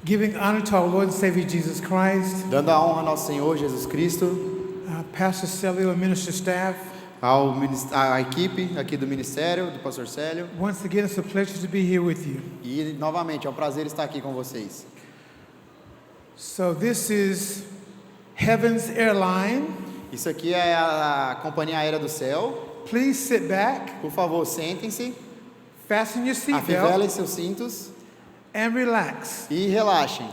Giving honor to our Lord and Savior Jesus Christ, Dando a honra ao nosso Senhor Jesus Cristo, Pastor Celio and minister staff. à equipe aqui do ministério, do pastor Célio. Once again, it's a pleasure to be here with you. E novamente, é um prazer estar aqui com vocês. So this is Heaven's Airline. Isso aqui é a companhia aérea do céu. Please sit back, Por favor, sentem-se, fasten your afivelem seatbelt, seus cintos and relax. e relaxem.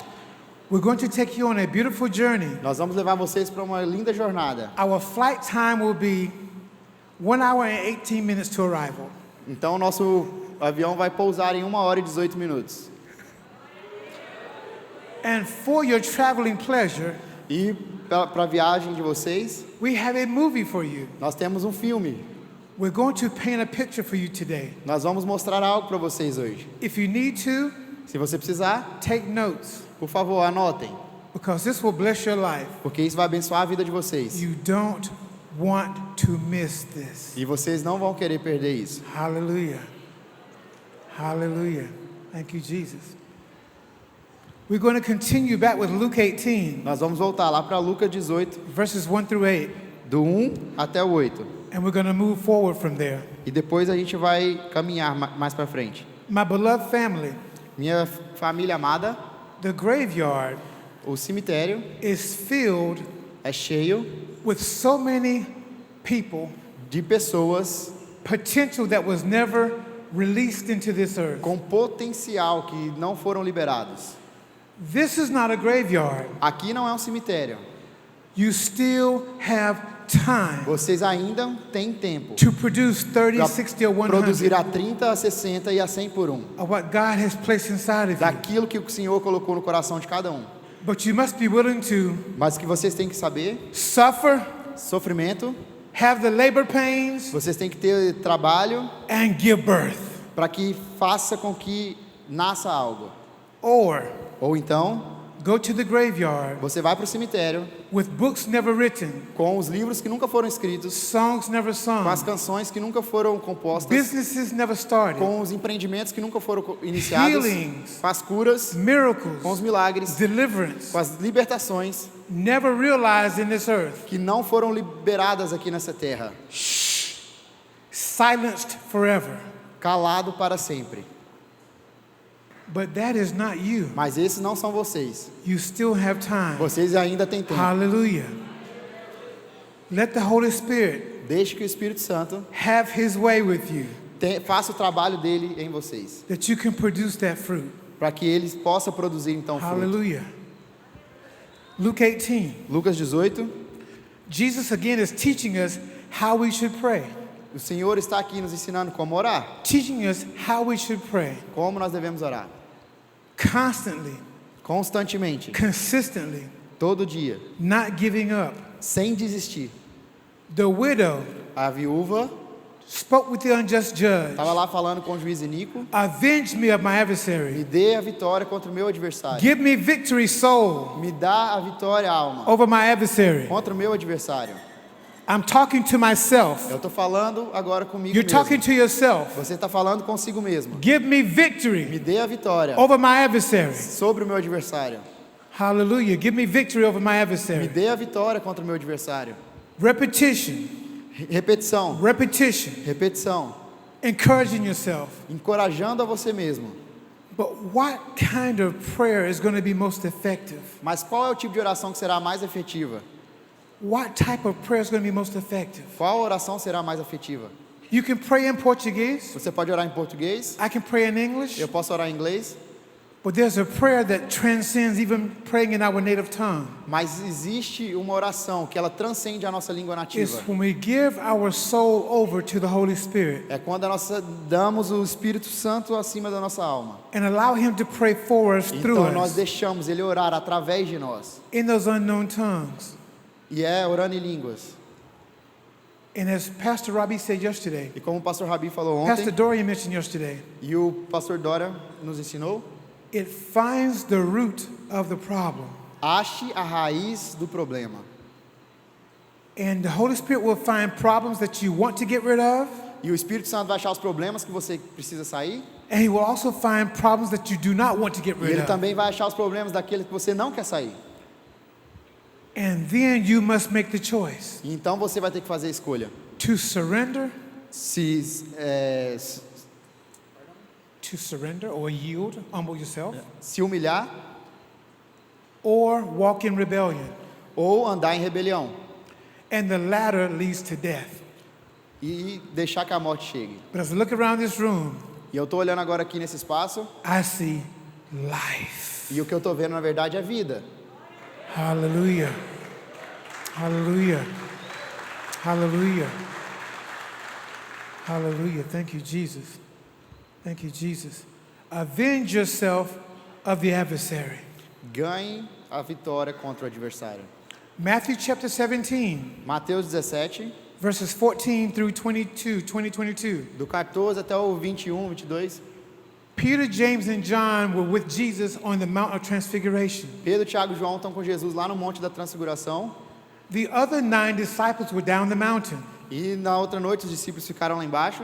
We're going to take you on a beautiful journey. Nós vamos levar vocês para uma linda jornada. Our flight time will be 1 hour and 18 minutes to arrival. Então, o nosso avião vai pousar em 1 hora e 18 minutos. And for your traveling pleasure, E para a viagem de vocês, we have a movie for you. nós temos um filme. We're going to paint a picture for you today. Nós vamos mostrar algo para vocês hoje. If you need to, Se você precisar, take notes, por favor, anotem, because this will bless your life. porque isso vai abençoar a vida de vocês. You don't want to miss this. E vocês não vão querer perder isso. Hallelujah. Hallelujah. Thank you, Jesus. We're going to continue back with Luke 18, Nós vamos voltar lá para Lucas 18, verses 1 through 8, do 1 até o 8. and we're going to move forward from there. E depois a gente vai caminhar mais para frente. My beloved family, Minha família amada, the graveyard o cemitério is filled é cheio with so many people, de pessoas potential that was never released into this earth. com potencial que não foram liberados. This is not a graveyard. Aqui não é um cemitério. You still have time Vocês ainda têm tempo to produce 30, para 60, or 100 produzir a 30, a 60 e a 100 por 1. of what God has placed inside of you. Daquilo que o Senhor colocou no coração de cada um. But you must be willing to Mas o que vocês têm que saber, suffer, sofrimento, have the labor pains, vocês têm que ter trabalho and give birth. para que faça com que nasça algo. Or Ou então, go to the graveyard você vai para o cemitério with books never written, com os livros que nunca foram escritos, songs never com as sung, canções que nunca foram compostas, businesses never started, com os empreendimentos que nunca foram iniciados, healings, com as curas, com os miracles, milagres, deliverance, com as libertações never realized in this earth, que não foram liberadas aqui nessa terra. silenced forever. Calado para sempre. But that is not you. Mas esses não são vocês. You still have time. Vocês ainda têm tempo. Hallelujah. Let the Holy Spirit Deixe que o Espírito Santo have His way with you, faça o trabalho dele em vocês, that you can produce that fruit. para que eles possam produzir então fruto. Hallelujah. Luke 18. Lucas 18, Jesus again is teaching us how we should pray. o Senhor está aqui nos ensinando como orar, Teaching us how we should pray. como nós devemos orar, Constantly, constantemente, consistently, todo dia, not giving up. sem desistir. The widow A viúva spoke with the unjust judge. estava lá falando com o juiz Inico: Avenge me of my me adversary. dê a vitória contra o meu adversário, Give me victory, soul, me dá a vitória, alma, over my adversary. contra o meu adversário. I'm talking to myself. Eu estou falando agora comigo You're talking mesmo. to yourself. Você está falando consigo mesmo. Give me Me victory dê a vitória over my adversary. sobre o meu adversário. Hallelujah. Give me victory over my Me adversary. dê a vitória contra o meu adversário. Repetition, Repetição, repetition, repetição. encouraging yourself. Encorajando a você mesmo. But what kind of prayer is going to be most effective? Mas qual é o tipo de oração que será mais efetiva? What type of prayer is going to be most effective? Qual oração será mais efetiva? You can pray in Portuguese. Você pode orar em português, I can pray in English. eu posso orar em inglês, But there's a prayer that transcends even praying in our native tongue. mas existe uma oração que ela transcende a nossa língua It's nativa. when we give our soul over to the Holy Spirit É quando nós damos o Espírito Santo acima da nossa alma. and allow Him to pray for us, through Então nós us, deixamos Ele orar através de nós. in those unknown tongues. E é orando em línguas. And as Pastor Robbie said yesterday, E como o pastor Rabi falou Pastor ontem, Dorian mentioned yesterday, e o pastor Dora nos ensinou, it finds the root of the problem. ache a raiz do problema. And the Holy Spirit will find problems that you want to get rid of, E o Espírito Santo vai achar os problemas que você precisa sair, And he will also find problems that you do not want to get E rid ele of. também vai achar os problemas daquele que você não quer sair. And then you must make the choice E então você vai ter que fazer a escolha. to surrender, Se or yield, humble yourself, se humilhar or walk in rebellion. ou andar em rebelião. And the latter leads to death. E deixar que a morte chegue. But as I look around this room, E eu estou olhando agora aqui nesse espaço, I see life. e o que eu estou vendo na verdade é vida. Hallelujah. Hallelujah. Hallelujah. Hallelujah. Thank you, Jesus. Thank you, Jesus. Avenge yourself of the adversary. Ganhe a vitória contra o adversário. Matthew chapter 17, Mateus 17, verses 14 through 22. do 14 até o 21, 22. Peter, James, and John were with Jesus on the Mount of Transfiguration. Pedro, Tiago e João estão com Jesus lá no Monte da Transfiguração. The other 9 disciples were down the mountain. E na outra noite os discípulos ficaram lá embaixo.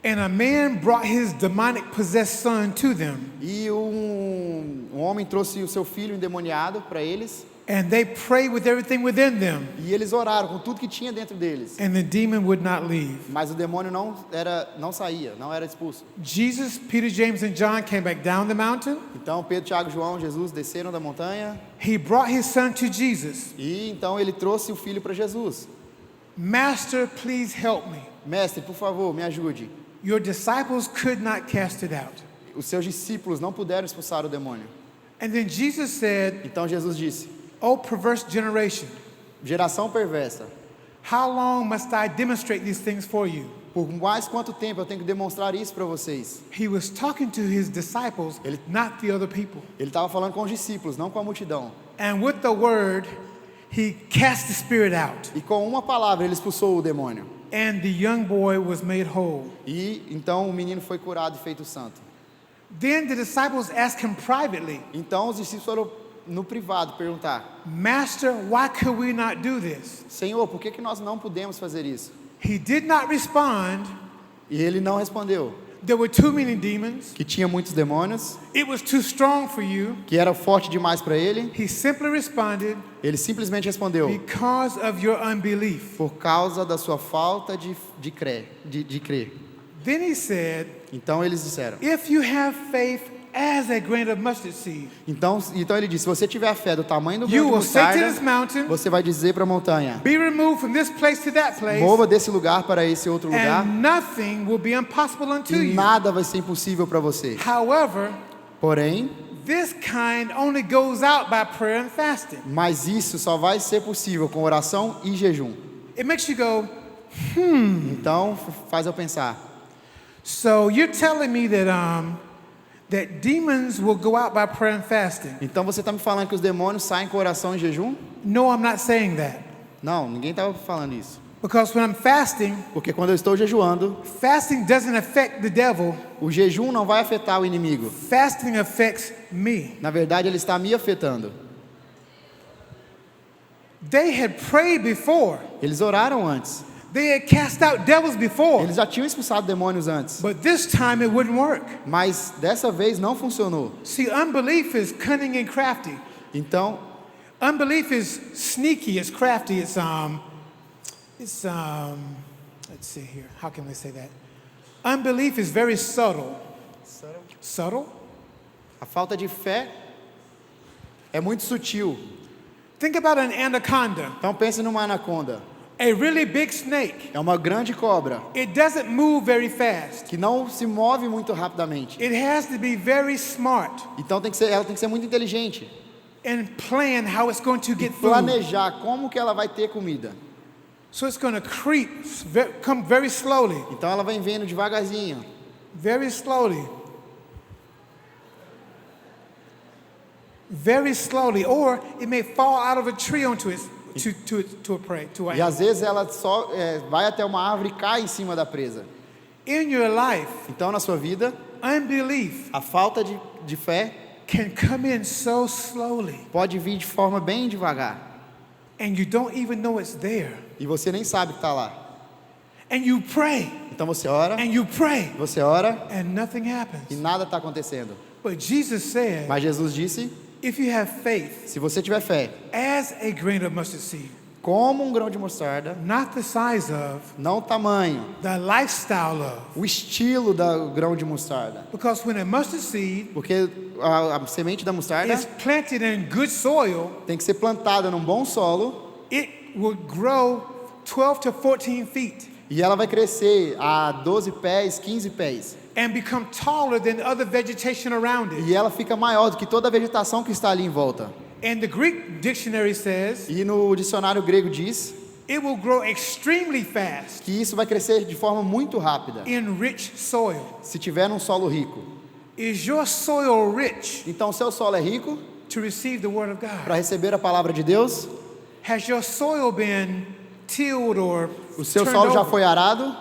And a man brought his demonic possessed son to them. E um homem trouxe o seu filho endemoniado para eles. And they prayed with everything within them. E eles oraram com tudo que tinha dentro deles. And the demon would not leave. Mas o demônio não saía, não era expulso. Jesus, Peter, James, and John came back down the mountain. Então Pedro, Tiago, João, Jesus desceram da montanha. He brought his son to Jesus. E então ele trouxe o filho para Jesus. Master, please help me. Mestre, por favor, me ajude. Your disciples could not cast it out. Os seus discípulos não puderam expulsar o demônio. And then Jesus said, Então Jesus disse: "O perverse generation, geração perversa, how long must I demonstrate these things for you?" por mais quanto tempo eu tenho que demonstrar isso para vocês? He was talking to his disciples, not the other people. Ele estava falando com os discípulos, não com a multidão. And with the word, he cast the spirit out. E com uma palavra ele expulsou o demônio. And the young boy was made whole. E então o menino foi curado e feito santo. Then the disciples asked him privately, Então os discípulos foram no privado perguntar: "Master, why could we not do this?" Senhor, por que nós não podemos fazer isso? He did not respond. E ele não respondeu. There were too many demons. Que tinha muitos demônios, It was too strong for you. que era forte demais para ele. He simply responded, Ele simplesmente respondeu: "Because of your unbelief." por causa da sua falta de crer. Then he said, Então eles disseram. "If you have faith as a grain of mustard seed, Então ele disse: se você tiver a fé do tamanho do grão you de will say to this mostarda, mountain, você vai dizer para a montanha: be removed from this place to that place, mova desse lugar para esse outro lugar, and nothing will be impossible unto e you." nada vai ser impossível para você. However, Porém, this kind only goes out by prayer and fasting. mas isso só vai ser possível com oração e jejum. It makes you go, Então faz eu pensar. so you're telling me that that demons will go out by prayer and fasting? Então você está me falando que os demônios saem com oração e jejum? No, I'm not saying that. Não, ninguém estava falando isso. Because when I'm fasting, Porque quando eu estou jejuando, fasting doesn't affect the devil. o jejum não vai afetar o inimigo. Fasting affects me. Na verdade, ele está me afetando. They had prayed before. Eles oraram antes. They had cast out devils before. Eles já tinham expulsado demônios antes. But this time it wouldn't work. Mas dessa vez não funcionou. See, unbelief is cunning and crafty. Então, Unbelief is sneaky, it's crafty, let's see here, how can we say that? Unbelief is very subtle. Subtle? a falta de fé é muito sutil. Think about an anaconda, Então pense numa anaconda. a really big snake. É uma grande cobra It doesn't move very fast. que não se move muito rapidamente. It has to be very smart Então ela tem que ser muito inteligente. and plan how it's going to E get food. planejar como que ela vai ter comida. So it's going to come very slowly, Então ela vai vindo devagarzinho. very slowly. Very slowly, or it may fall out of a tree onto it to a prey, to a E às vezes ela só vai até uma árvore e cai em cima da presa. In your life, Então na sua vida, unbelief a falta de fé can come in so slowly, pode vir de forma bem devagar. and you don't even know it's there. E você nem sabe que está lá. And you pray, Então você ora, and you pray, você ora and nothing e happens. nada está acontecendo. But Jesus said, Mas Jesus disse, if you have faith se você tiver fé, as a grain of mustard seed, como um grão de mostarda, not the size of, não o tamanho, the lifestyle of. o estilo do grão de mostarda. Because when a mustard seed Porque a semente da mostarda is planted in good soil, tem que ser plantada num bom solo it will grow 12 to 14 feet e ela vai crescer a 12 pés, 15 pés. and become taller than other vegetation around it. E ela fica maior do que toda a vegetação que está ali em volta. And the Greek dictionary says E no dicionário grego diz it will grow extremely fast que isso vai crescer de forma muito rápida, in rich soil. se tiver num solo rico. Is your soil rich Então, seu solo é rico to receive the word of para God? receber a palavra de Deus? Has your soil been tilled or O seu turned solo já over foi arado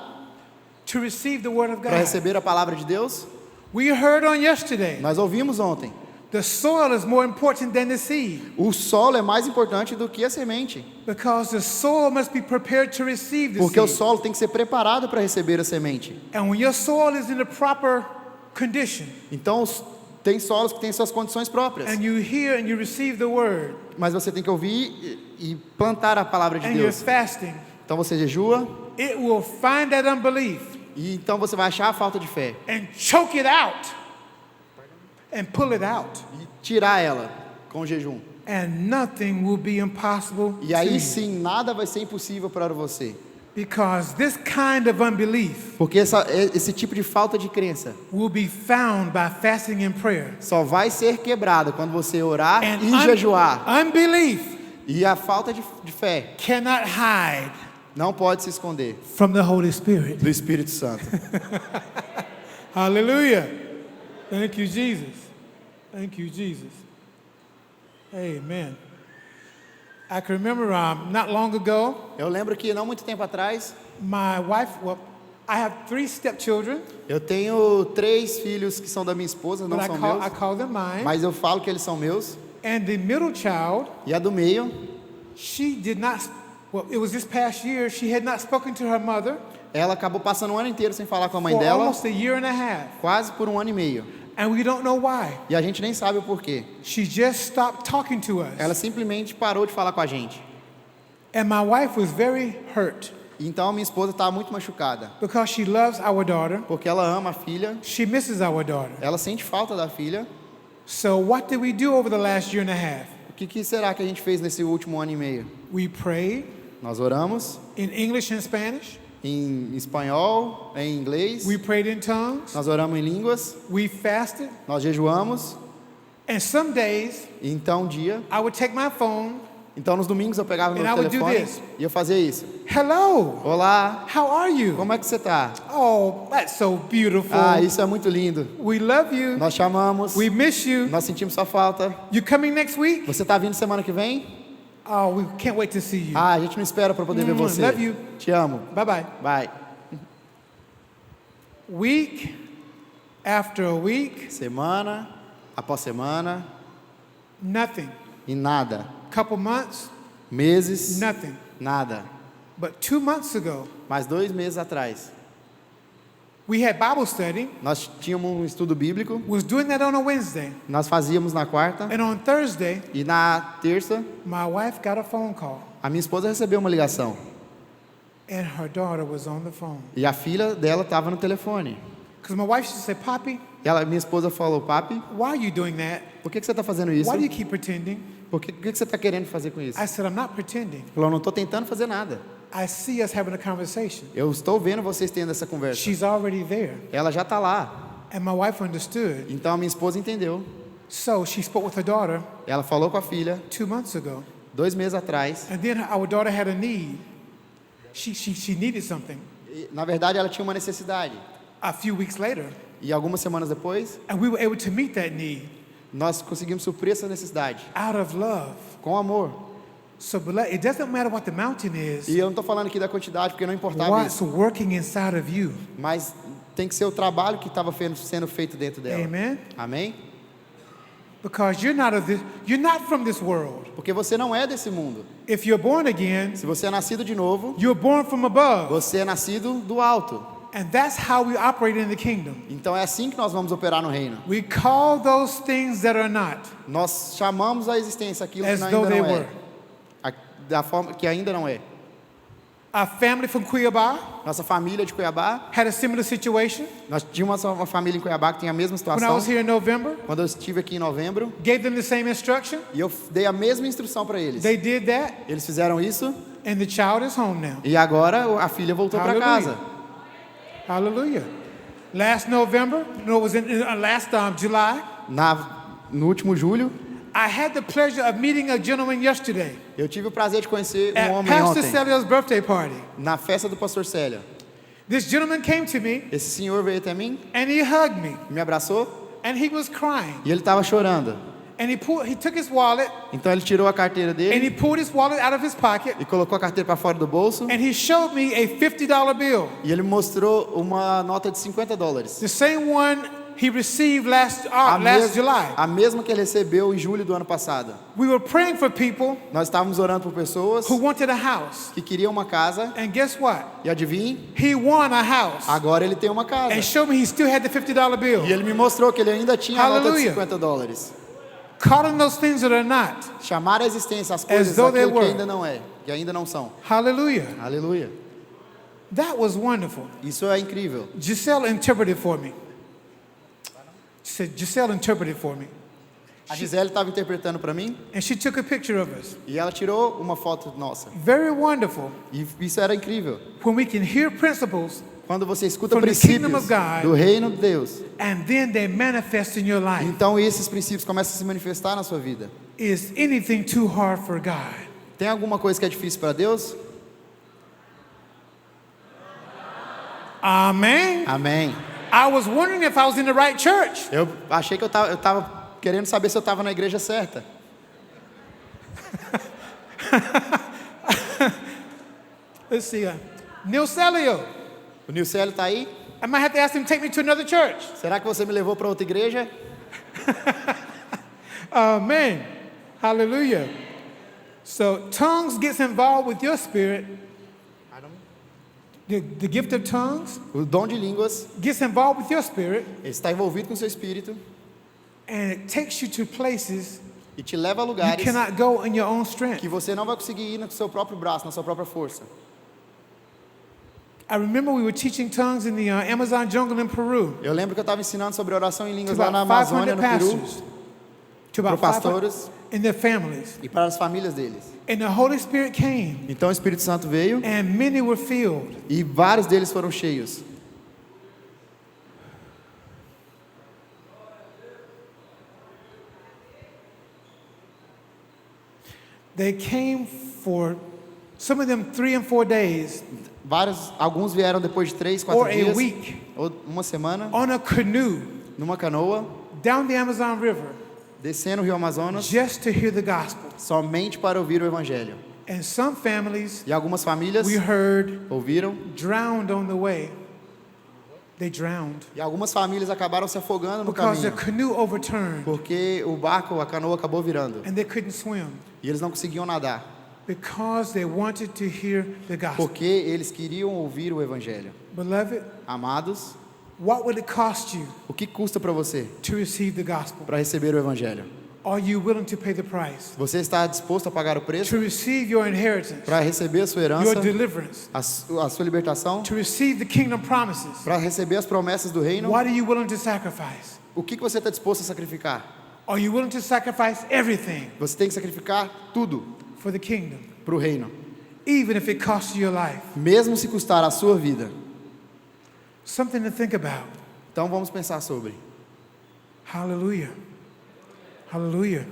to receive the word of para God? receber a palavra de Deus? We heard on yesterday, Nós ouvimos ontem. the soil is more important than the seed O solo é mais importante do que a semente, because the soil must be prepared to receive the porque o seed. solo tem que ser preparado para receber a semente. And when your soil is in the proper condition Então, tem solos que têm suas condições próprias, and you hear and you receive the word mas você tem que ouvir e plantar a palavra de and you're Deus. fasting, Então você jejua it will find that unbelief e então você vai achar a falta de fé and choke it out and pull it out. e tirar ela com o jejum. And nothing will be impossible E to aí you. sim, nada vai ser impossível para você. Because this kind of unbelief Porque esse tipo de falta de crença will be found by fasting and prayer. só vai ser quebrado quando você orar And e jejuar. unbelief E a falta de fé cannot hide não pode se esconder from the Holy Spirit. do Espírito Santo. Hallelujah. Thank you, Jesus. Thank you, Jesus. Amen. I can remember not long ago, Eu lembro que não muito tempo atrás, my wife, well, I have 3 stepchildren, eu tenho 3 filhos que são da minha esposa, não but são I meus, call them mine. mas eu falo que eles são meus. And the middle child, E a do meio, she did not, well, it was this past year, she had not spoken to her mother ela acabou passando um ano inteiro sem falar com a mãe for dela, almost a year and a half. quase por um ano e meio. And we don't know why. E a gente nem sabe o porquê. She just stopped talking to us. Ela simplesmente parou de falar com a gente. And my wife was very hurt Então a minha esposa estava muito machucada, because she loves our daughter. porque ela ama a filha, She misses our daughter. ela sente falta da filha. So what did we do over the last year and a half? O que será que a gente fez nesse último ano e meio? We prayed Nós oramos in English and Spanish. em espanhol, em inglês, We prayed in tongues. nós oramos em línguas, We fasted. nós jejuamos. And some days E então um dia, I would take my phone. então nos domingos eu pegava meu And I would do telefone this. e eu fazia isso. Hello. Olá, How are you? como é que você está? Oh, that's so beautiful. Ah, isso é muito lindo. We love you. Nós chamamos, We miss you. nós sentimos sua falta. You coming next week? Você está vindo semana que vem? Oh, we can't wait to see you. Ah, a gente não espera para poder ver você. Love you. Te amo. Bye bye. Vai. Week after week, Semana após semana nothing. e nada. Couple months, Meses, nothing. nada. But 2 months ago, Mas 2 meses atrás, we had Bible study. nós tínhamos um estudo bíblico. Was doing that on a Wednesday. Nós fazíamos na quarta And on Thursday, e na terça my wife got a phone call a minha esposa recebeu uma ligação and her daughter was on the phone. e a filha dela estava no telefone. Because my wife used to say, Poppy, Minha esposa falou: Papi, why are you doing that? por que você está fazendo isso? Why do you keep pretending? O que você está querendo fazer com isso? I said, I'm not pretending. Falou: não estou tentando fazer nada. I see us having a conversation. Eu estou vendo vocês tendo essa conversa. She's already there. Ela já está lá. And my wife understood. Então a minha esposa entendeu. So she spoke with her daughter Ela falou com a filha 2 months ago. 2 meses atrás. And then our daughter had a need. She needed something. E, na verdade, ela tinha uma necessidade. A few weeks later, E algumas semanas depois, and we were able to meet that need nós conseguimos suprir essa necessidade out of love. com amor. So it doesn't matter what the mountain is, E eu não estou falando aqui da quantidade, porque não importava what's isso. working inside of you. Mas tem que ser o trabalho que estava sendo feito dentro dela. Amen. Amém? Because you're not from this world. Porque você não é desse mundo. If you're born again, Se você é nascido de novo, you're born from above. você é nascido do alto. And that's how we operate in the kingdom. Então é assim que nós vamos operar no reino. We call those things that are not Nós chamamos a existência aquilo que as ainda though they não were. é. Da forma que ainda não é. Our family from Cuiabá Nossa família de Cuiabá, had a similar situation. nós tínhamos uma família em Cuiabá que tem a mesma When I situação. was here in November, Quando eu estive aqui em novembro, gave them the same instruction. e eu dei a mesma instrução para eles. They did that, Eles fizeram isso and the child is home now. e agora a filha voltou para Hallelujah. casa. Hallelujah. Last November, no, it was in last July, No último julho, I had the pleasure of meeting a gentleman yesterday eu tive o prazer de conhecer um at homem Pastor ontem, Celia's birthday party. na festa do pastor Célia. This gentleman came to me Esse senhor veio até mim, and he hugged me me abraçou and he was crying. e ele estava chorando. And he took his wallet Então ele tirou a carteira and dele he pulled his wallet out of his pocket e colocou a carteira para fora do bolso and he showed me a $50 bill, e ele mostrou uma nota de $50. the same one he received last mes- July. a mesma que ele recebeu em julho do ano passado. We were praying for people Nós estávamos orando por pessoas who wanted a house. que queriam uma casa And guess what? e adivinhe, He won a house agora ele tem uma casa. and showed me he still had the $50 bill. E ele me mostrou que ele ainda tinha a nota de Hallelujah. $50. Calling those things that are not. Chamar a existência as coisas though they aquilo que were. ainda não é, que ainda não são. Hallelujah. Aleluia. That was wonderful. Isso é incrível. Giselle interpreted for me. Giselle interpreted for me. A Gisele estava interpretando para mim And she took a picture of us. e ela tirou uma foto nossa. Very wonderful. E isso era incrível. When we can hear principles Quando você escuta From the kingdom princípios of God. do reino de Deus, and then they manifest in your life. então esses princípios começam a se manifestar na sua vida. Is anything too hard for God? Tem alguma coisa que é difícil para Deus? Amen. Amém. I was wondering if I was in the right church. Eu achei que eu tava querendo saber se eu estava na igreja certa. Let's see. Neil Celio. O Nilcélio está aí? I might have to ask him to take me to another church. Será que você me levou para outra igreja? Amen. Hallelujah. So tongues gets involved with your spirit. The gift of tongues O dom de línguas gets involved with your spirit, está envolvido com o seu espírito and it takes you to places e te leva a you lugares cannot go in your own strength. que você não vai conseguir ir no seu próprio braço, na sua própria força. I remember we were teaching tongues in the Amazon jungle in Peru Eu lembro que eu estava ensinando sobre oração em to línguas lá na about Amazônia, 500 no Peru, pastors, to about para 500 pastores and their families. e para as famílias deles. And the Holy Spirit came, Então o Espírito Santo veio and many were filled. e vários deles foram cheios. They came for some of them 3 and 4 days Alguns vieram depois de 3, 4 or a dias, week ou uma semana, on a canoe numa canoa, down the Amazon River descendo o Rio Amazonas, just to hear the gospel. somente para ouvir o Evangelho. And some families E algumas famílias we heard ouviram, drowned on the way. They drowned e algumas famílias acabaram se afogando no because the caminho, canoe overturned porque o barco, a canoa acabou virando, and they couldn't swim e eles não conseguiam nadar, because they wanted to hear the gospel. porque eles queriam ouvir o Evangelho. Beloved, Amados, what would it cost you o que custa para você to receive the gospel? para receber o Evangelho? Are you willing to pay the price Você está disposto a pagar o preço to receive your inheritance, para receber a sua your herança, deliverance, a sua libertação, to receive the kingdom promises? para receber as promessas do reino? What are you willing to sacrifice? O que você está disposto a sacrificar? Are you willing to sacrifice everything Você tem que sacrificar tudo for the kingdom, para o reino, even if it costs you your life? mesmo se custar a sua vida. Something to think about. Então vamos pensar sobre. Hallelujah. Hallelujah.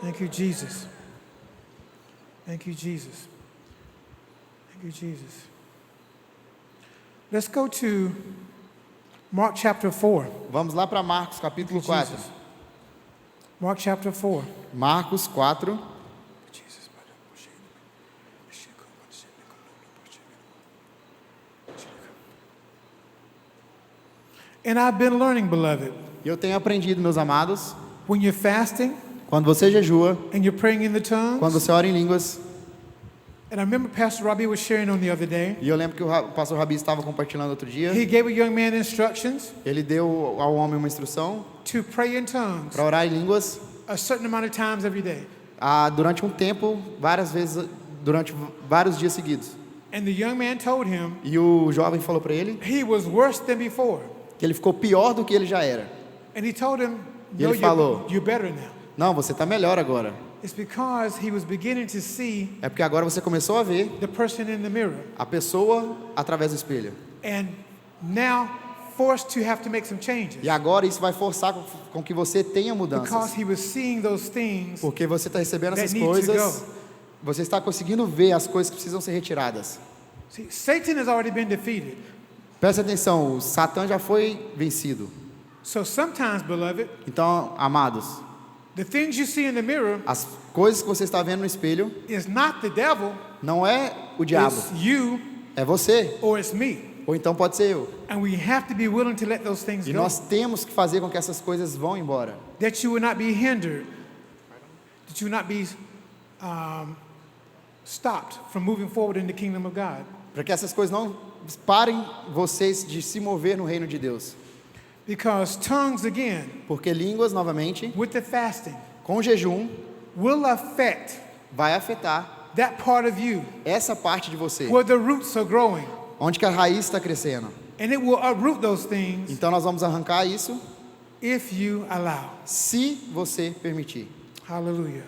Thank you, Jesus. Thank you, Jesus. Thank you, Jesus. Let's go to Mark chapter 4. Vamos lá para Marcos capítulo 4. Jesus. Mark chapter 4. Marcos 4. Jesus. And I've been learning, beloved, E eu tenho aprendido, meus amados, when you're fasting quando você jejua, and you're praying in the tongues. quando você ora em línguas. And I remember Pastor Robbie was sharing on the other day. E eu lembro que o pastor Rabi estava compartilhando outro dia. He gave a young man instructions Ele deu ao homem uma instrução to pray in tongues para orar em línguas a certain amount of times every day. durante um tempo, várias vezes, durante vários dias seguidos. And the young man told him E o jovem falou para ele he was worse than before. que ele ficou pior do que ele já era. And he told him, E no, ele falou, you're better now. não, você está melhor agora. It's because he was beginning to see É porque agora você começou a ver the person in the mirror. a pessoa através do espelho. And now forced to have to make some changes. E agora isso vai forçar com que você tenha Because mudanças. he was seeing those things Porque você está recebendo that essas need to coisas, go. você está conseguindo ver as coisas que precisam ser retiradas. See, Satan has already been defeated. Presta atenção, o Satã já foi vencido. So sometimes, beloved, Então, amados, the things you see in the mirror as coisas que você está vendo no espelho is not the devil, não é o diabo, it's you é você, or it's me. ou então pode ser eu. And we have to be willing to let those things E go. nós temos que fazer com que essas coisas vão embora, That you will not be hindered, that you will not be stopped from moving forward in the kingdom of God. para que essas coisas não parem vocês de se mover no reino de Deus. Because tongues, again, Porque línguas, novamente, with the fasting, com jejum, will affect vai afetar that part of you essa parte de você, where the roots are growing. onde que a raiz está crescendo. And it will uproot those things Então nós vamos arrancar isso, if you allow. se você permitir. Hallelujah.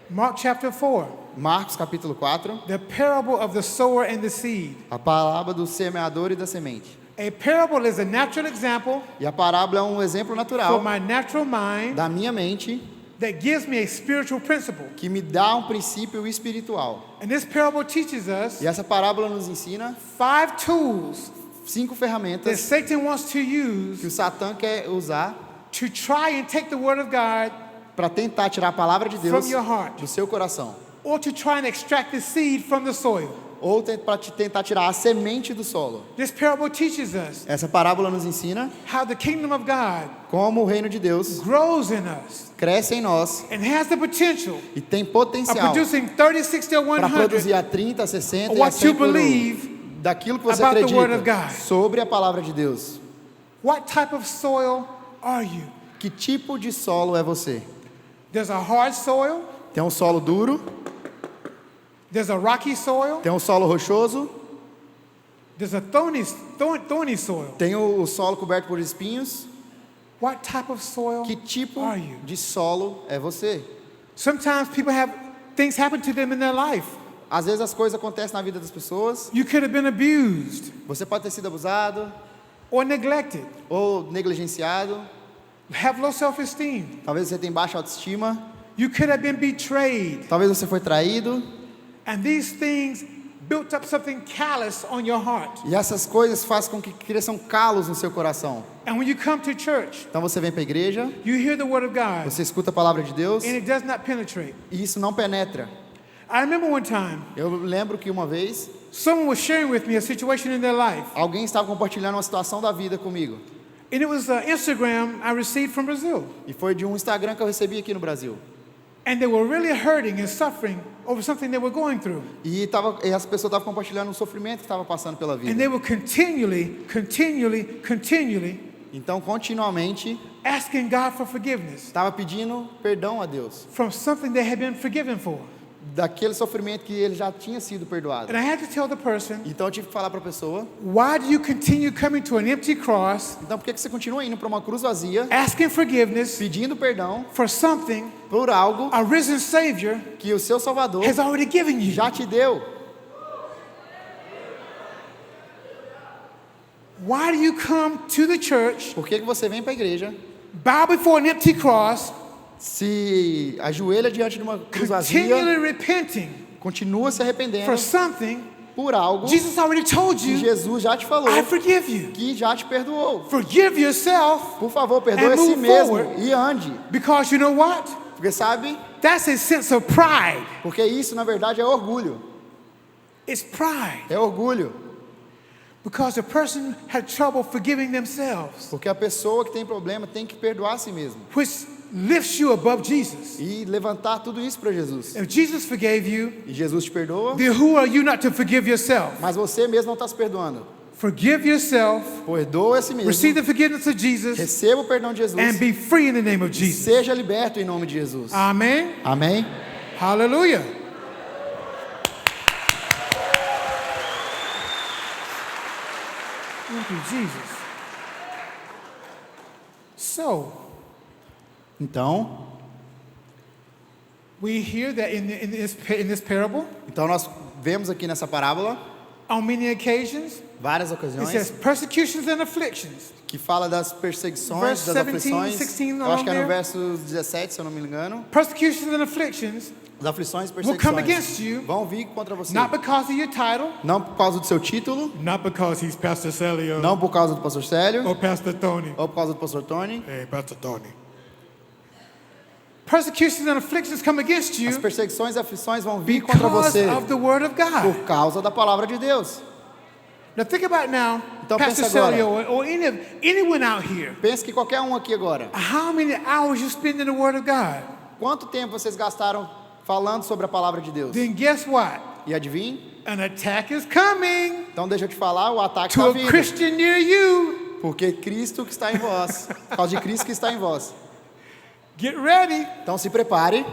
Mark chapter 4, Marcos capítulo 4, the parable of the sower and the seed. a parábola do semeador e da semente. A parable is a natural example E a parábola é um exemplo for natural my natural mind da minha mente that gives me a spiritual principle. que me dá um princípio espiritual. And this parable teaches us E essa parábola nos ensina 5 tools 5 that ferramentas Satan wants to que use o Satã quer usar to try and take the word of God para tentar tirar a palavra de Deus from your heart, do seu coração. or to try and extract the seed from the soil. Ou para tentar tirar a semente do solo. This parable teaches us Essa parábola nos ensina how the kingdom of God como o reino de Deus grows in us cresce em nós and has the potential e tem of potencial producing 30, 60, or para produzir 100 a 30, 60 e a what 100 you por um, believe daquilo que você about the word of acredita God. sobre a palavra de Deus. What type of soil are you? Que tipo de solo é você? There's a hard soil, Tem um solo duro, there's a rocky soil, tem um solo rochoso, there's a thorny soil. tem o solo coberto por espinhos. What type of soil Que tipo are you? de solo é você? Sometimes people have things happen to them in their life. Às vezes as coisas acontecem na vida das pessoas. You could have been abused Você pode ter sido abusado or neglected, ou negligenciado. have low self-esteem. Talvez você tenha baixa autoestima. You could have been betrayed. Talvez você foi traído. And these things built up something callous on your heart. E essas coisas fazem com que cresçam calos no seu coração. And when you come to church, Então você vem para a igreja, you hear the word of God, você escuta a palavra de Deus and it does not penetrate. e isso não penetra. I remember one time, Eu lembro que uma vez someone was sharing with me a situation in their life. alguém estava compartilhando uma situação da vida comigo. And it was an Instagram I received from Brazil. E foi de um Instagram que eu recebi aqui no Brasil. And they were really hurting and suffering over something they were going through. E as pessoas estavam compartilhando um sofrimento que estava passando pela And vida. they were continually Então, continuamente, asking God for forgiveness estava pedindo perdão a Deus. from something they had been forgiven for. Daquele sofrimento que ele já tinha sido perdoado. And I had to tell the person, Então, eu tive que falar para a pessoa, why do you continue coming to an empty cross, então por que você continua indo para uma cruz vazia, asking forgiveness pedindo perdão for something por algo a risen Savior que o seu Salvador has already given you? já te deu? Why do you come to the church, Por que você vem para a igreja, bow before an empty cross, se ajoelha diante de uma cruz vazia, continually repenting continua se arrependendo for something por algo Jesus already told que you, Jesus já te falou, I forgive you. que já te perdoou? Forgive yourself, Por favor, perdoe And a si move mesmo forward. e ande. because you know what? Porque sabe? That's a sense of pride. Porque isso, na verdade, é orgulho. It's pride. É orgulho. Because the person had trouble forgiving themselves, Porque a pessoa que tem problema tem que perdoar a si mesmo. which lifts you above Jesus. E levantar tudo isso para Jesus. If Jesus forgave you, E Jesus te perdoa, then who are you not to forgive yourself? mas você mesmo não está se perdoando. Forgive yourself, Perdoa a si mesmo. receive the forgiveness of Jesus, Receba o perdão de Jesus. and be free in the name of E Jesus. seja liberto em nome de Jesus. Amen. Amém? Hallelujah. Thank you, Jesus. So, Então, we hear that in this parable, então nós vemos aqui nessa parábola on many occasions, várias it ocasiões says persecutions and afflictions. que fala das perseguições, Verse das 17, aflições. 16 Eu acho que é no along there. verso 17, se eu não me engano. Persecutions and afflictions As aflições e will come against perseguições you, vão vir contra você. not because of your title, Não por causa do seu título, not because he's Pastor Celio não por causa do pastor Célio, or Pastor Tony. ou por causa do pastor Tony. Hey, Pastor Tony. Persecutions and afflictions come against As you perseguições e aflições vão vir contra because você of the Word of God. por causa da palavra de Deus. Now think about now, Então Pastor pensa agora. Celio or anyone out here, Pense que qualquer um aqui agora. how many hours you spend in the Word of God? Quanto tempo vocês gastaram falando sobre a palavra de Deus? Then guess what? E adivinhe? An attack is coming Então deixa eu te falar, o ataque to está a vindo. Christian near you. Porque Cristo que está em vós. Por causa de Cristo que está em vós. Get ready. Então se prepare,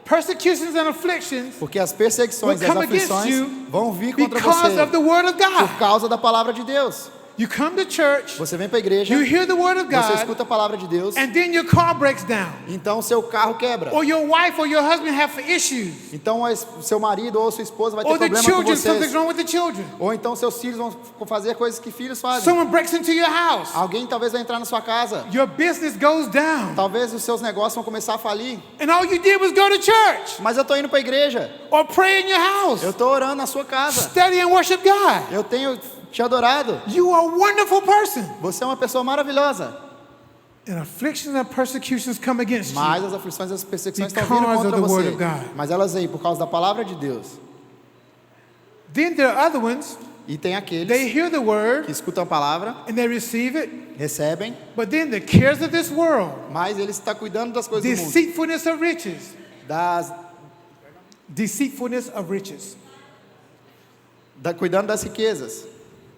Persecutions and afflictions porque as perseguições e will as come against aflições you vão vir contra because of the você Word of por God. causa da palavra de Deus. You come to church, Você vem para a igreja, you hear the Word of você God, escuta a palavra de Deus, and then your car breaks down. então seu carro quebra. Or your wife or your husband have issues. Então seu marido ou sua esposa vai ter Or the problema com children, something's vocês. wrong with the children. Ou então seus filhos vão fazer coisas que filhos fazem. Someone breaks into your house. Alguém talvez vai entrar na sua casa. Your business goes down. Talvez os seus negócios vão começar a falir. And all you did was go to church Mas eu estou indo para a igreja. or pray in your house. Eu estou orando na sua casa. Study and worship God. Eu tenho te adorado. You are a wonderful person. Você é uma pessoa maravilhosa. And afflictions and persecutions come against you. Mas as aflições e as perseguições estão vindo Because of contra the word você. of God. Mas elas vêm por causa da palavra de Deus. Then there are other ones, E tem aqueles they hear the que word escutam a palavra, and they receive it, recebem, but then the cares of this world, mas ele está cuidando das coisas do mundo. deceitfulness of riches, Cuidando das riquezas.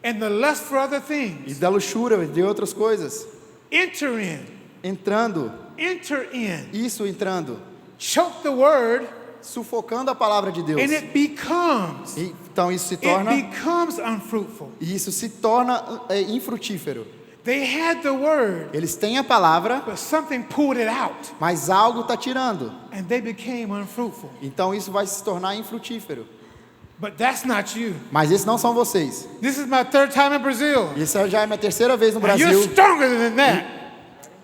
and the lust for other E things, da luxúria, de outras coisas. enter in, Entrando, entrando, choke the word, sufocando a palavra de Deus. and it becomes Então isso se torna, unfruitful. e isso se torna infrutífero. They had the word, Eles têm a palavra, but something pulled it out, mas algo está tirando. and they became unfruitful. Então isso vai se tornar infrutífero. But that's not you. Mas esses não são vocês. This is my third time in Brazil. Isso já é minha terceira vez no And you're Brasil. stronger than that.